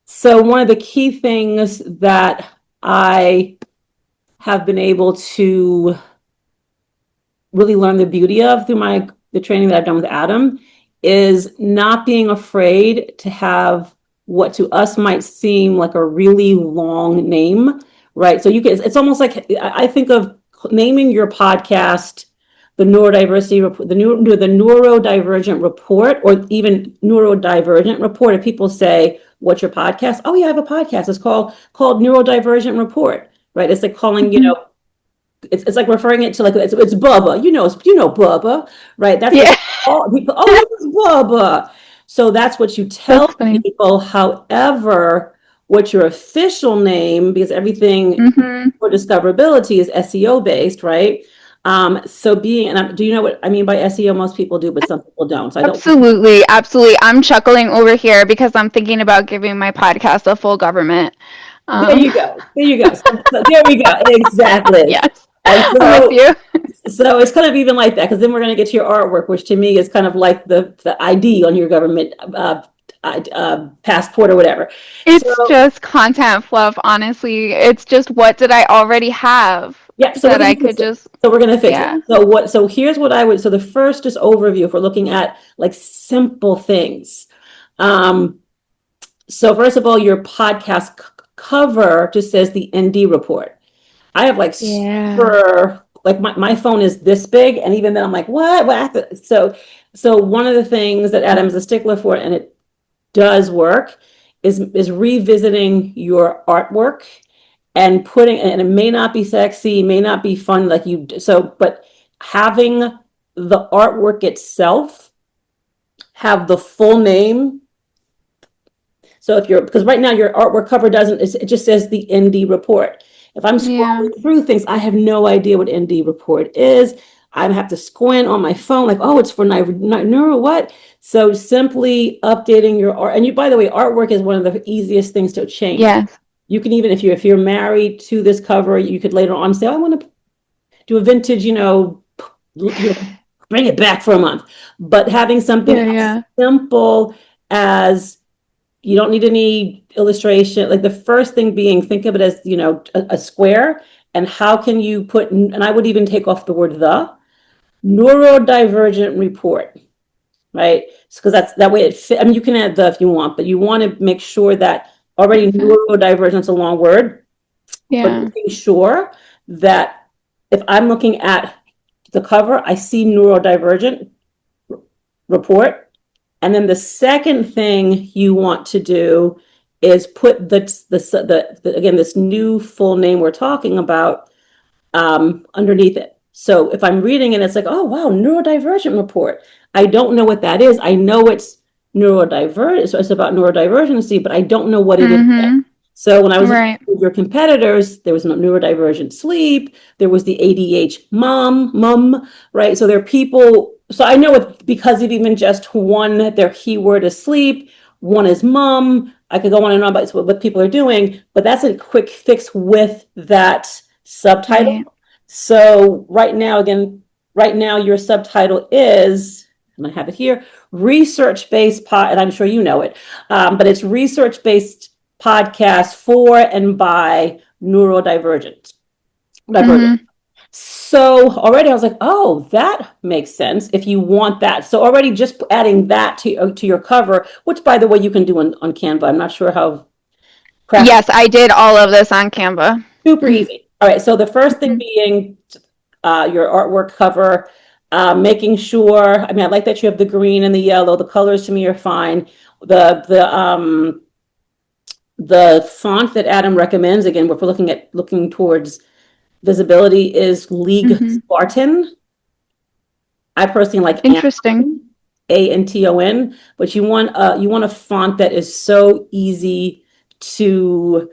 So one of the key things that I have been able to really learn the beauty of through the training that I've done with Adam is not being afraid to have what to us might seem like a really long name, right? So it's almost like, I think of naming your podcast the neurodivergent report, or even neurodivergent report. If people say, what's your podcast? Oh yeah, I have a podcast. It's called neurodivergent report, right? It's like calling, it's like referring it to like, it's Bubba, Bubba, right? That's all people, it's Bubba. So that's what you tell people. However, what's your official name, because everything for discoverability is SEO based, right? So do you know what I mean by SEO? Most people do, but some people don't. So Absolutely. I'm chuckling over here because I'm thinking about giving my podcast a full government. There you go. So there we go. Exactly. Yes. And so, I'm with you. So it's kind of even like that, because then we're going to get to your artwork, which to me is kind of like the ID on your government passport or whatever. It's just content fluff, honestly. It's just, what did I already have? Yeah, so that I could just. So we're going to fix it. So here's what I would. So the first is overview. If we're looking at like simple things. So first of all, your podcast cover just says the ND report. I have like super, like my phone is this big, and even then I'm like, what? So one of the things that Adam's a stickler for, and it does work, is revisiting your artwork and and it may not be sexy, may not be fun but having the artwork itself have the full name. So because right now your artwork cover it just says the ND report. If I'm scrolling through things, I have no idea what ND report is. I have to squint on my phone, like, oh, it's for neuro what? So simply updating your art. And by the way, artwork is one of the easiest things to change. Yes. You can even, if you're married to this cover, you could later on say, I want to do a vintage, bring it back for a month. But having something as simple as, you don't need any illustration. Like the first thing being, think of it as, a square, and how can you put, and I would even take off the word neurodivergent report, right? Because that way it fit. I mean, you can add the if you want, but you want to make sure that already neurodivergent is a long word. Yeah. But making sure that if I'm looking at the cover, I see neurodivergent report. And then the second thing you want to do is put again, this new full name we're talking about underneath it. So if I'm reading it, it's like, oh, wow, neurodivergent report. I don't know what that is. I know it's neurodivergent. So it's about neurodivergency, but I don't know what it is yet. So when I was with your competitors, there was neurodivergent sleep. There was the ADH mum, right? So there are people. So I know it because of even just one, their keyword is sleep. One is mum. I could go on and on about what people are doing, but that's a quick fix with that subtitle. Right. So right now, your subtitle is, and I have it here, research-based and I'm sure you know it, but it's research-based podcast for and by neurodivergent. So already I was like, oh, that makes sense if you want that. So already just adding that to your cover, which by the way, you can do on Canva. I'm not sure how crafty. Yes, I did all of this on Canva. Super easy. All right. So the first thing Mhm. being your artwork cover, making sure, I mean, I like that you have the green and the yellow. The colors to me are fine. The font that Adam recommends, again, if we're looking towards visibility, is League Mhm. Spartan. I personally like Interesting. Anton, but you want a font that is so easy to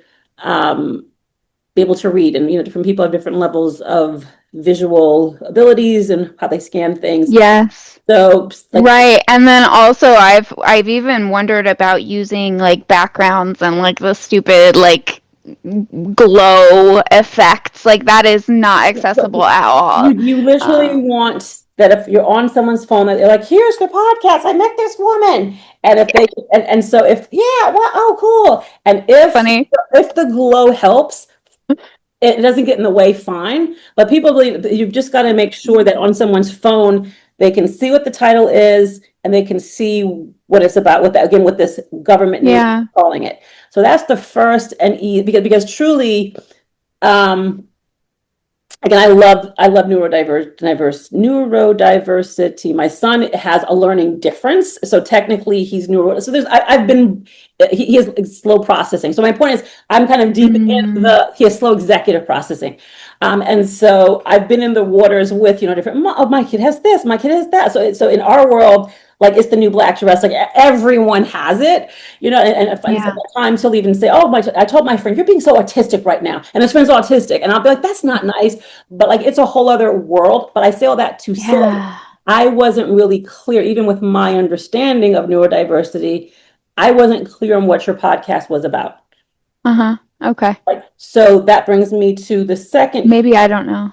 be able to read, and different people have different levels of visual abilities and how they scan things. Yes. So like, Right. And then also I've even wondered about using like backgrounds and like the stupid like glow effects. Like that is not accessible at all. you literally Um, want that if you're on someone's phone, that they're like, here's the podcast, I met this woman. And if they and so if yeah, well, oh cool. And funny. if the glow helps, it doesn't get in the way, fine. But people believe that you've just got to make sure that on someone's phone, they can see what the title is and they can see what it's about, what this government name Yeah. is calling it. So that's the first and because truly, um, again, I love neurodiversity. My son has a learning difference, so technically he's neuro. So I've been he has slow processing. So my point is I'm kind of deep in Mm, he has slow executive processing, and so I've been in the waters with different. Oh, my kid has this, my kid has that. So in our world, like it's the new black dress. Like everyone has it, and yeah. sometimes he'll even say, "Oh, I told my friend, you're being so autistic right now," and his friend's autistic, and I'll be like, "That's not nice," but like it's a whole other world. But I say all that to say Yeah. I wasn't really clear, even with my understanding of neurodiversity, I wasn't clear on what your podcast was about. Uh-huh. Okay. Like, so that brings me to the second. Maybe I don't know.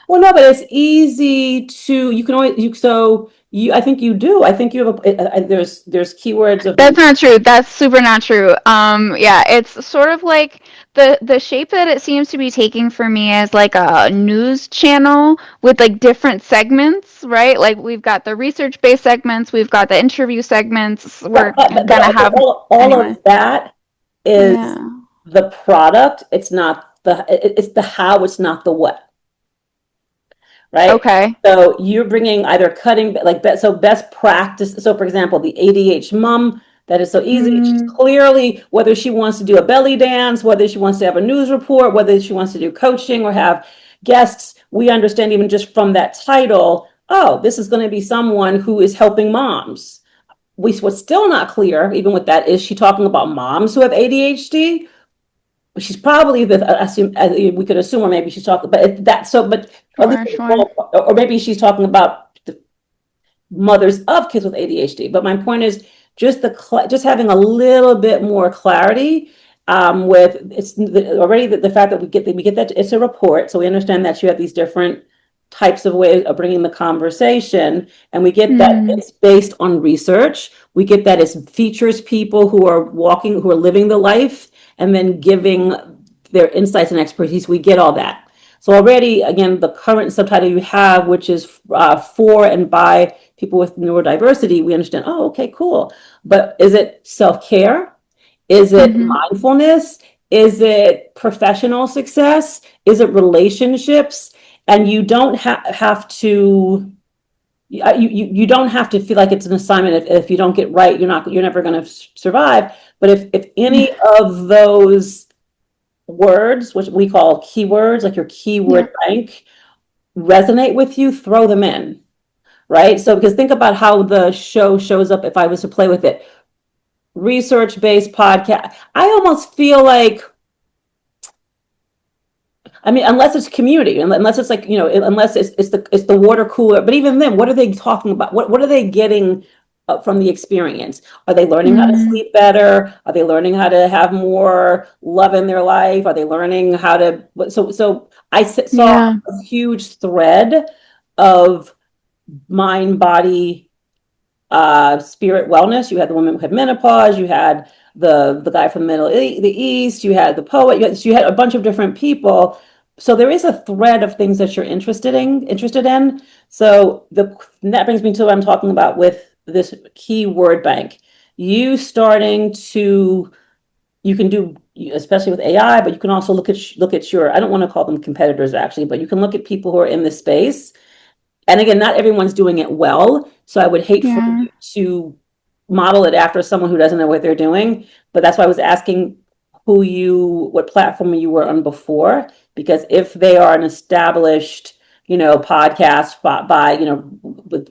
Well, no, but it's easy to, you can always, I think you do. I think you have there's keywords of, That's not true. That's super not true. Yeah, it's sort of like the shape that it seems to be taking for me is like a news channel with like different segments, right? Like we've got the research-based segments, we've got the interview segments. We're gonna have all anyway. of that is Yeah. the product. It's not it's the how, it's not the what. Right? Okay. So you're bringing either cutting, like, so best practice. So, for example, the ADH mom, that is so easy. She's Mm, clearly, whether she wants to do a belly dance, whether she wants to have a news report, whether she wants to do coaching or have guests, we understand even just from that title, oh, this is going to be someone who is helping moms. What's still not clear, even with that, is she talking about moms who have ADHD? She's probably we could assume, or maybe she's talking, but at least, sure, sure. or maybe she's talking about the mothers of kids with ADHD. But my point is just having a little bit more clarity, with already the fact that we get that it's a report, so we understand that you have these different types of ways of bringing the conversation, and we get that Mm, it's based on research. We get that it features people who are living the life, and then giving their insights and expertise. We get all that. So already, again, the current subtitle you have, which is for and by people with neurodiversity, we understand, oh, okay, cool. But is it self-care? Is it mm-hmm. mindfulness? Is it professional success? Is it relationships? And you don't have to, you don't have to feel like it's an assignment. If you don't get right, you're never going to survive. But if any of those words, which we call keywords, like your Yeah. keyword bank, resonate with you, throw them in, right? So, because think about how the show shows up if I was to play with it. Research-based podcast. I almost feel like, I mean, unless it's community, unless it's like, unless it's the water cooler. But even then, what are they talking about? What are they getting from the experience? Are they learning how to Mm, sleep better? Are they learning how to have more love in their life? Are they learning how to? So I saw yeah. a huge thread of mind, body, spirit wellness. You had the woman who had menopause. You had the guy from the East. You had the poet. So you had a bunch of different people so there is a thread of things that you're interested in. So that brings me to what I'm talking about with this keyword bank. You starting to, you can do, especially with AI, but you can also look at your, I don't want to call them competitors actually, but you can look at people who are in this space. And again, not everyone's doing it well. So I would hate for Yeah. you to model it after someone who doesn't know what they're doing. But that's why I was asking what platform you were on before, because if they are an established, podcast by,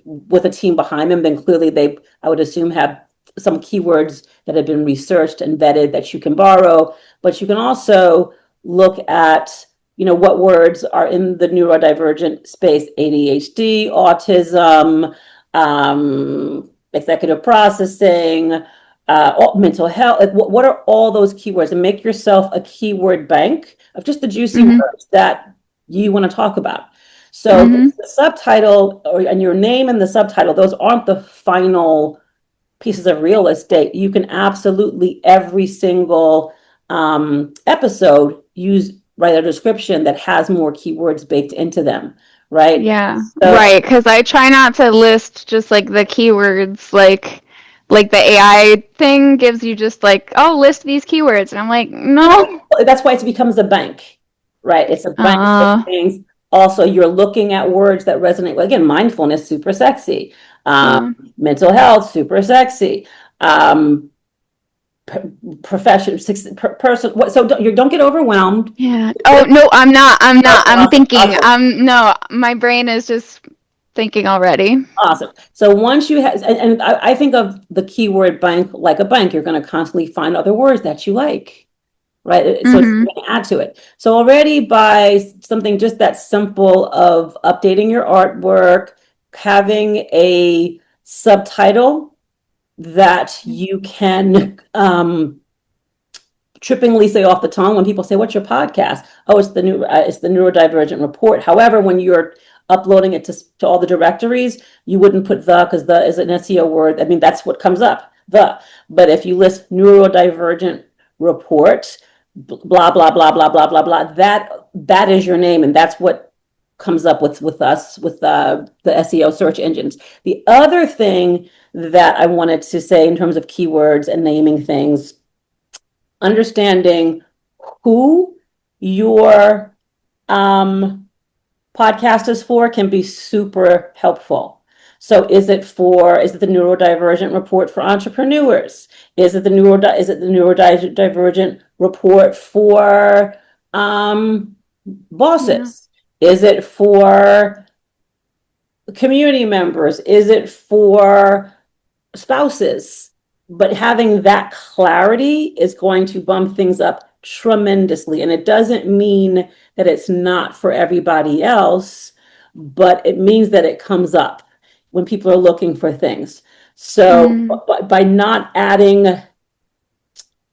with a team behind them, then clearly I would assume, have some keywords that have been researched and vetted that you can borrow. But you can also look at, what words are in the neurodivergent space: ADHD, autism, executive processing, mental health. Like, what are all those keywords? And make yourself a keyword bank of just the juicy Mm-hmm. words that you want to talk about. So Mm-hmm. the subtitle and your name and the subtitle, those aren't the final pieces of real estate. You can absolutely every single episode write a description that has more keywords baked into them, right? Yeah. So Right. Because I try not to list just like the keywords, like the AI thing gives you just like, oh, list these keywords, and I'm like, no. that's why it becomes a bank, right? It's a bank of Uh. things. Also, you're looking at words that resonate. Well, again, mindfulness, super sexy. Yeah. Mental health, super sexy. Um, Profession, person. So don't get overwhelmed. Yeah. Oh no, I'm not. I'm not. I'm Awesome, thinking. awesome, No, my brain is just thinking already. awesome. So once you have, and I think of the keyword bank like a bank. You're going to constantly find other words that you like, right? So it's Mm-hmm. going to add to it. So already by something just that simple of updating your artwork, having a subtitle that you can trippingly say off the tongue when people say, "What's your podcast?" Oh, it's the neurodivergent report. However, when you're uploading it to all the directories, you wouldn't put the, because the is an SEO word. I mean, that's what comes up, the. But if you list neurodivergent report, blah blah blah blah blah blah blah, that is your name, and that's what comes up with us with the SEO search engines. The other thing that I wanted to say in terms of keywords and naming things, understanding who your podcast is for can be super helpful. So is it the neurodivergent report for entrepreneurs? Is it the neurodivergent report for Yeah. bosses? Is it for community members? Is it for spouses? But having that clarity is going to bump things up tremendously. And it doesn't mean that it's not for everybody else, but it means that it comes up when people are looking for things. So Mm. by not adding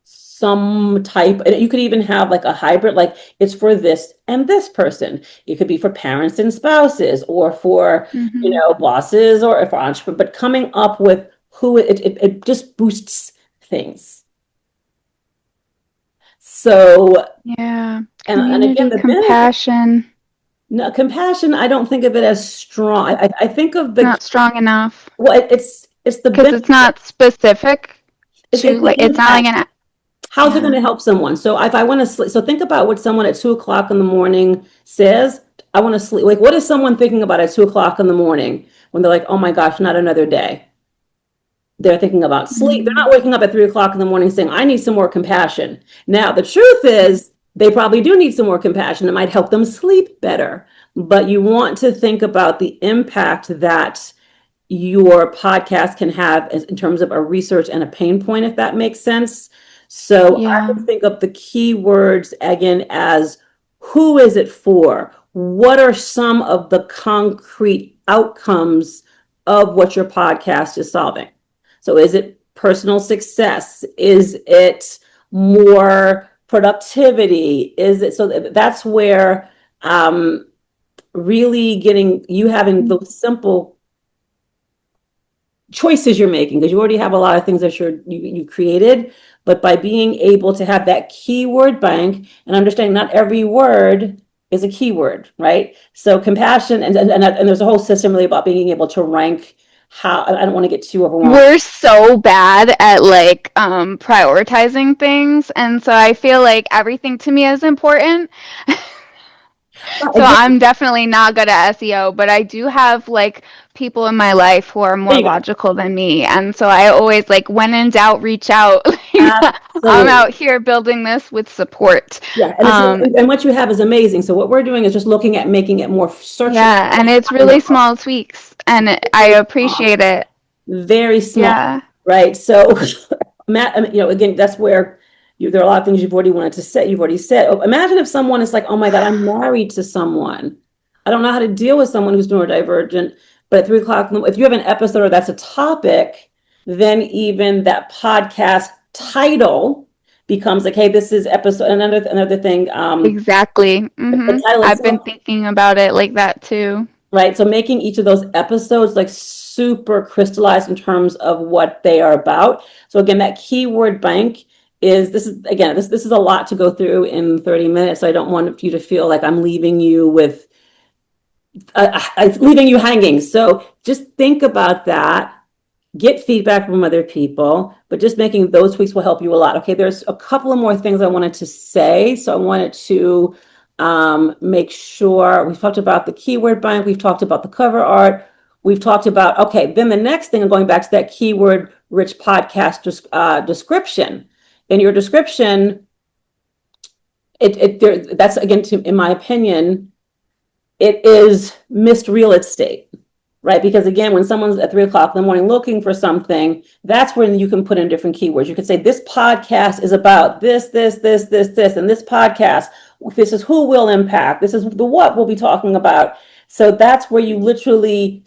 some type, and you could even have like a hybrid, like it's for this and this person. It could be for parents and spouses, or for, Mm-hmm. bosses, or for entrepreneurs, but coming up with who it just boosts things. So, Yeah. and again, Community the benefit, compassion. no, compassion, I don't think of it as strong. I think of Not strong enough well, it's the because it's benefit, not specific it's to the like. It's not like impact. an. How's it going Yeah. to help someone? So if I want to sleep, so think about what someone at 2 o'clock in the morning says. I want to sleep. Like, what is someone thinking about at 2 o'clock in the morning when they're like, "Oh my gosh, not another day"? They're thinking about sleep. They're Mm. not waking up at 3 o'clock in the morning saying, "I need some more compassion." Now, the truth is, they probably do need some more compassion. It might help them sleep better. But you want to think about the impact that your podcast can have in terms of a research and a pain point, if that makes sense. So I Yeah. would think of the keywords again as, who is it for? What are some of the concrete outcomes of what your podcast is solving? So is it personal success? Is it more productivity? Is it, so that's where really getting you having Mm. those simple choices you're making, because you already have a lot of things that you've created, but by being able to have that keyword bank and understanding not every word is a keyword, right? So compassion, and there's a whole system really about being able to rank how, I don't want to get too overwhelmed. We're so bad at like prioritizing things, and so I feel like everything to me is important. So I'm definitely not good at SEO, but I do have like people in my life who are more logical than me, and so I always like, when in doubt, reach out. I'm out here building this with support. Yeah, and what you have is amazing. So what we're doing is just looking at making it more searchable. Yeah, and it's really small tweaks, and I appreciate it. Very small, Yeah. right? So, Matt, again, that's where there are a lot of things you've already said. Oh, imagine if someone is like, oh my God, I'm married to someone. I don't know how to deal with someone who's neurodivergent, but at 3:00, if you have an episode or that's a topic, then even that podcast title becomes like, hey, this is episode, another thing. Exactly. I've been thinking about it like that too. Right. So making each of those episodes like super crystallized in terms of what they are about. So again, that keyword bank this is a lot to go through in 30 minutes. So I don't want you to feel like I'm leaving you with leaving you hanging. So just think about that. Get feedback from other people, but just making those tweaks will help you a lot. Okay, there's a couple of more things I wanted to say. So I wanted to make sure we've talked about the keyword bank, we've talked about the cover art, we've talked about, okay, then the next thing, I'm going back to that keyword rich podcast description. In your description, that's again, in my opinion, it is missed real estate. Right? Because again, when someone's at 3:00 in the morning looking for something, that's when you can put in different keywords. You could say, this podcast is about this, and this podcast, this is who will impact, this is the what we'll be talking about. So that's where you literally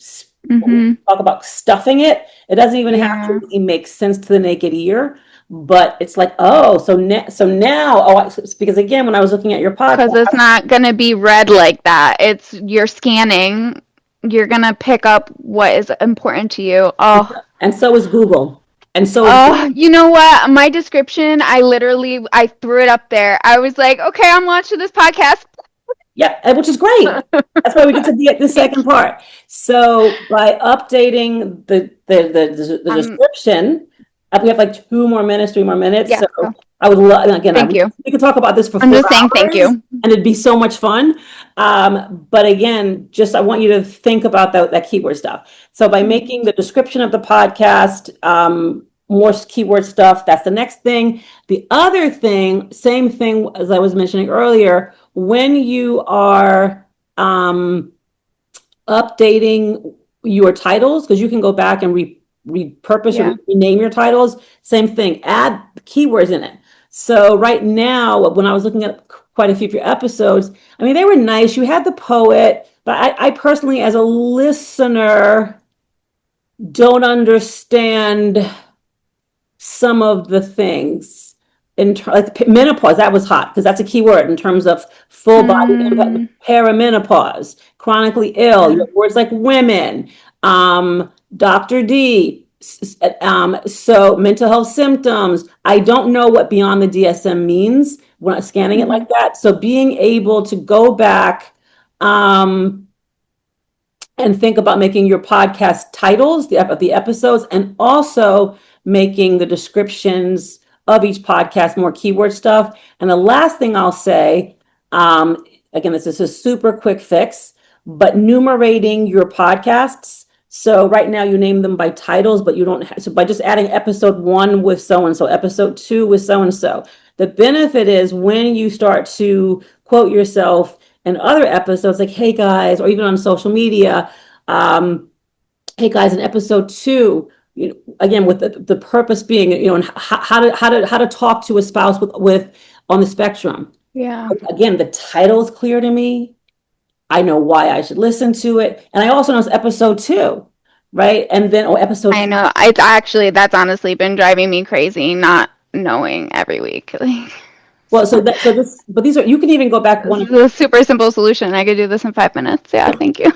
talk about stuffing it. It doesn't even have to really make sense to the naked ear, but it's like, oh, so now, because again, when I was looking at your podcast, because it's not going to be read like that. You're scanning. You're going to pick up what is important to you. Oh. And so is Google. And so you know what? My description, I threw it up there. I was like, okay, I'm launching this podcast. Yeah, which is great. That's why we get to the second part. So by updating the description, we have like 3 more minutes. Yeah. So I would love, again, thank you. We could talk about this for 4 I'm just hours, saying thank you. And it'd be so much fun. But again, I want you to think about that keyword stuff. So by making the description of the podcast, more keyword stuff, that's the next thing. The other thing, same thing as I was mentioning earlier, when you are updating your titles, because you can go back and repurpose or rename your titles, same thing, add keywords in it. So right now, when I was looking at quite a few of your episodes, I mean, they were nice. You had the poet, but I personally, as a listener, don't understand some of the things like menopause. That was hot because that's a key word in terms of full body perimenopause, chronically ill. You have words like women, Dr. D. So mental health symptoms. I don't know what beyond the DSM means when I'm scanning it like that. So being able to go back and think about making your podcast titles, the episodes, and also making the descriptions of each podcast more keyword stuff. And the last thing I'll say, again, this is a super quick fix, but numerating your podcasts. So right now you name them by titles, but you don't have, so by just adding episode 1 with so-and-so, episode 2 with so-and-so. The benefit is when you start to quote yourself in other episodes, like, hey guys, or even on social media, hey guys, in episode 2, again, with the purpose being, and how to talk to a spouse with on the spectrum. Yeah. Again, the title is clear to me. I know why I should listen to it. And I also know it's episode 2, right? And then, episode. I know. It's actually, that's honestly been driving me crazy, not knowing every week. Well, but these are, you can even go back. This is a super simple solution. I could do this in 5 minutes. Yeah, thank you.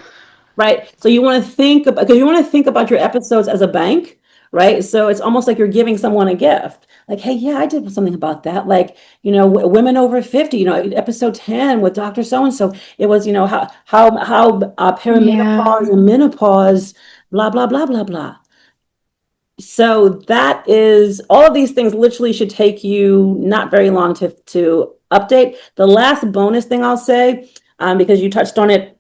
Right. So you want to think about, because you want to think about your episodes as a bank, right? So it's almost like you're giving someone a gift. Like, hey, yeah, I did something about that. Like, women over 50, episode 10 with Dr. So-and-so, it was, how Yeah. perimenopause and menopause, blah, blah, blah, blah, blah. So that is, all of these things literally should take you not very long to update. The last bonus thing I'll say, because you touched on it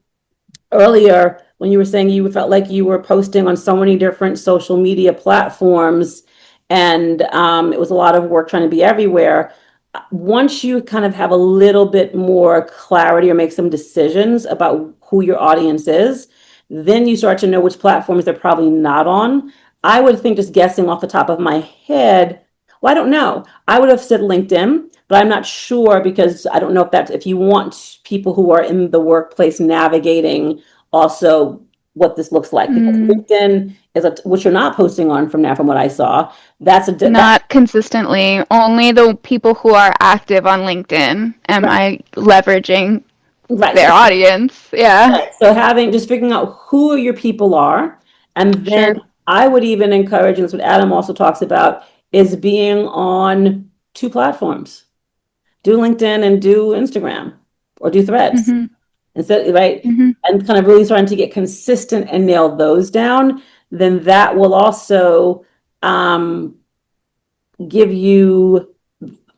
earlier when you were saying you felt like you were posting on so many different social media platforms, and it was a lot of work trying to be everywhere. Once you kind of have a little bit more clarity or make some decisions about who your audience is, then you start to know which platforms they're probably not on. I would think, just guessing off the top of my head, well, I don't know. I would have said LinkedIn, but I'm not sure, because I don't know if you want people who are in the workplace navigating also what this looks like, because Mm. LinkedIn is which you're not posting on from what I saw. Not consistently. Only the people who are active on LinkedIn am Right. I leveraging Right. their audience. Yeah. So just figuring out who your people are, and then Sure. I would even encourage, and that's what Adam also talks about, is being on two platforms. Do LinkedIn and do Instagram, or do Threads Hmm. instead, right? Hmm. And kind of really starting to get consistent and nail those down. Then that will also um, give you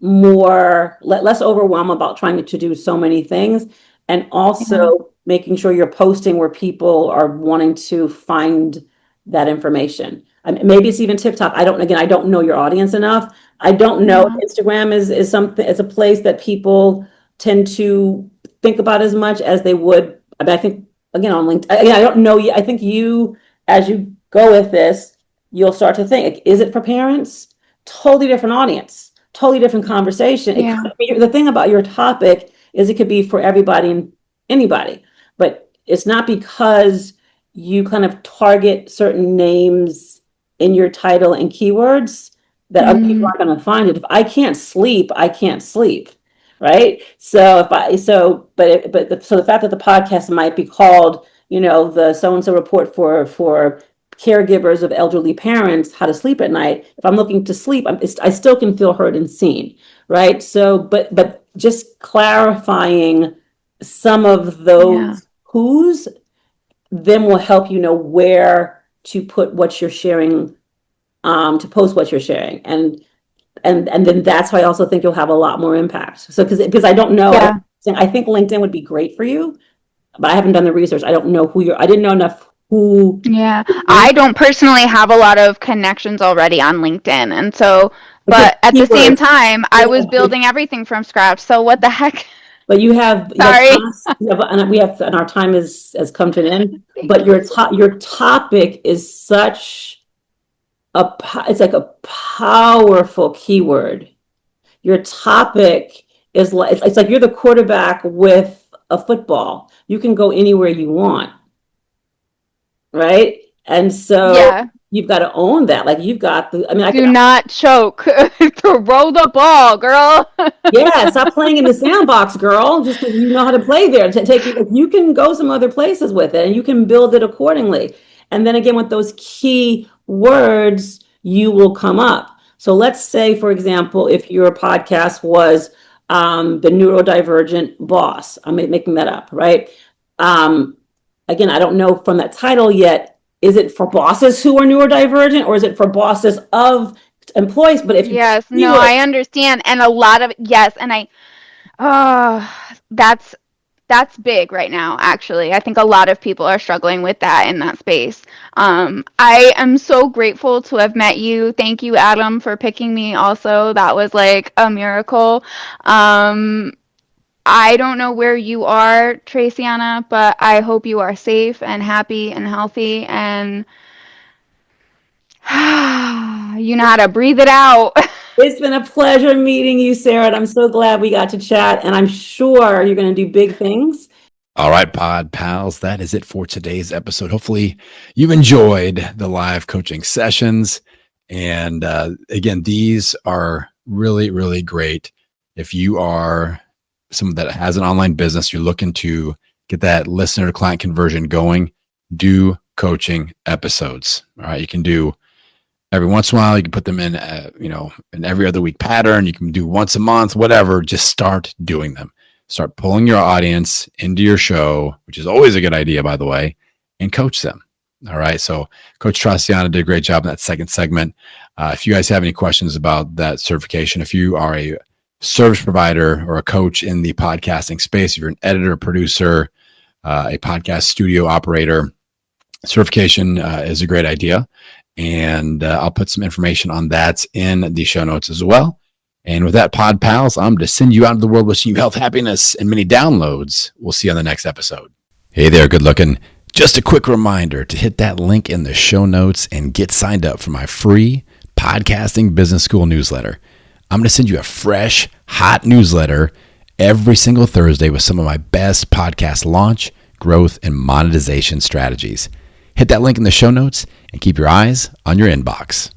less overwhelm about trying to do so many things, and Yeah. also making sure you're posting where people are wanting to find that information. Maybe it's even TikTok. I don't know your audience enough. I don't know Yeah. if Instagram is something, it's a place that people tend to think about as much as they would. I think, again, on LinkedIn, again, I don't know you. I think as you go with this, you'll start to think, is it for parents? Totally different audience, totally different conversation. Yeah. The thing about your topic is it could be for everybody and anybody, but it's not because you kind of target certain names in your title and keywords that other people Mm. aren't going to find it. If I can't sleep, I can't sleep. Right. So so the fact that the podcast might be called, the so and so report for caregivers of elderly parents, how to sleep at night. If I'm looking to sleep, I still can feel heard and seen, right? So, but just clarifying some of Yeah. those who's, then will help you know where to put what you're sharing, to post what you're sharing, and then that's why I also think you'll have a lot more impact. So because I don't know, Yeah. I think LinkedIn would be great for you, but I haven't done the research. I don't know I didn't know enough who. Yeah. I don't personally have a lot of connections already on LinkedIn. And so, But you have but at the same keywords. time, I was building everything from scratch. So what the heck? But you have Sorry. us, and our time has come to an end. Thank But you. your topic is such it's like a powerful keyword. Your topic is like, it's like you're the quarterback with a football. You can go anywhere you want, right? And so Yeah. you've got to own that. Like, you've got the, I mean, I could, Do not choke. Throw the ball, girl. yeah, stop playing in the sandbox, girl, just because you know how to play there. Take it, you can go some other places with it, and you can build it accordingly. And then again, with those key words, you will come up. So let's say, for example, if your podcast was the neurodivergent boss, I'm making that up, right? Um, Again, I don't know from that title yet. Is it for bosses who are neurodivergent, or is it for bosses of employees? But if you Yes, no, keyword, I understand. And a lot of, yes, and oh, that's big right now, actually. I think a lot of people are struggling with that in that space. I am so grateful to have met you. Thank you, Adam, for picking me also. That was like a miracle. Um, I don't know where you are, Traciana, but I hope you are safe and happy and healthy and you know how to breathe it out. it's been a pleasure meeting you, Sarah. And I'm so glad we got to chat. And I'm sure you're going to do big things. All right, pod pals, that is it for today's episode. Hopefully, you've enjoyed the live coaching sessions. And again, these are really, really great. If you are someone that has an online business, you're looking to get that listener to client conversion going, do coaching episodes. All right, you can do Every once in a while, you can put them in, an every other week pattern. You can do once a month, whatever. Just start doing them. Start pulling your audience into your show, which is always a good idea, by the way, and coach them. All right. So Coach Traciana did a great job in that second segment. If you guys have any questions about that certification, if you are a service provider or a coach in the podcasting space, if you're an editor, producer, a podcast studio operator, certification is a great idea. And I'll put some information on that in the show notes as well. And with that, Pod Pals, I'm to send you out into the world wishing you health, happiness, and many downloads. We'll see you on the next episode. Hey there, good looking. Just a quick reminder to hit that link in the show notes and get signed up for my free Podcasting Business School newsletter. I'm going to send you a fresh, hot newsletter every single Thursday with some of my best podcast launch, growth, and monetization strategies. Hit that link in the show notes and keep your eyes on your inbox.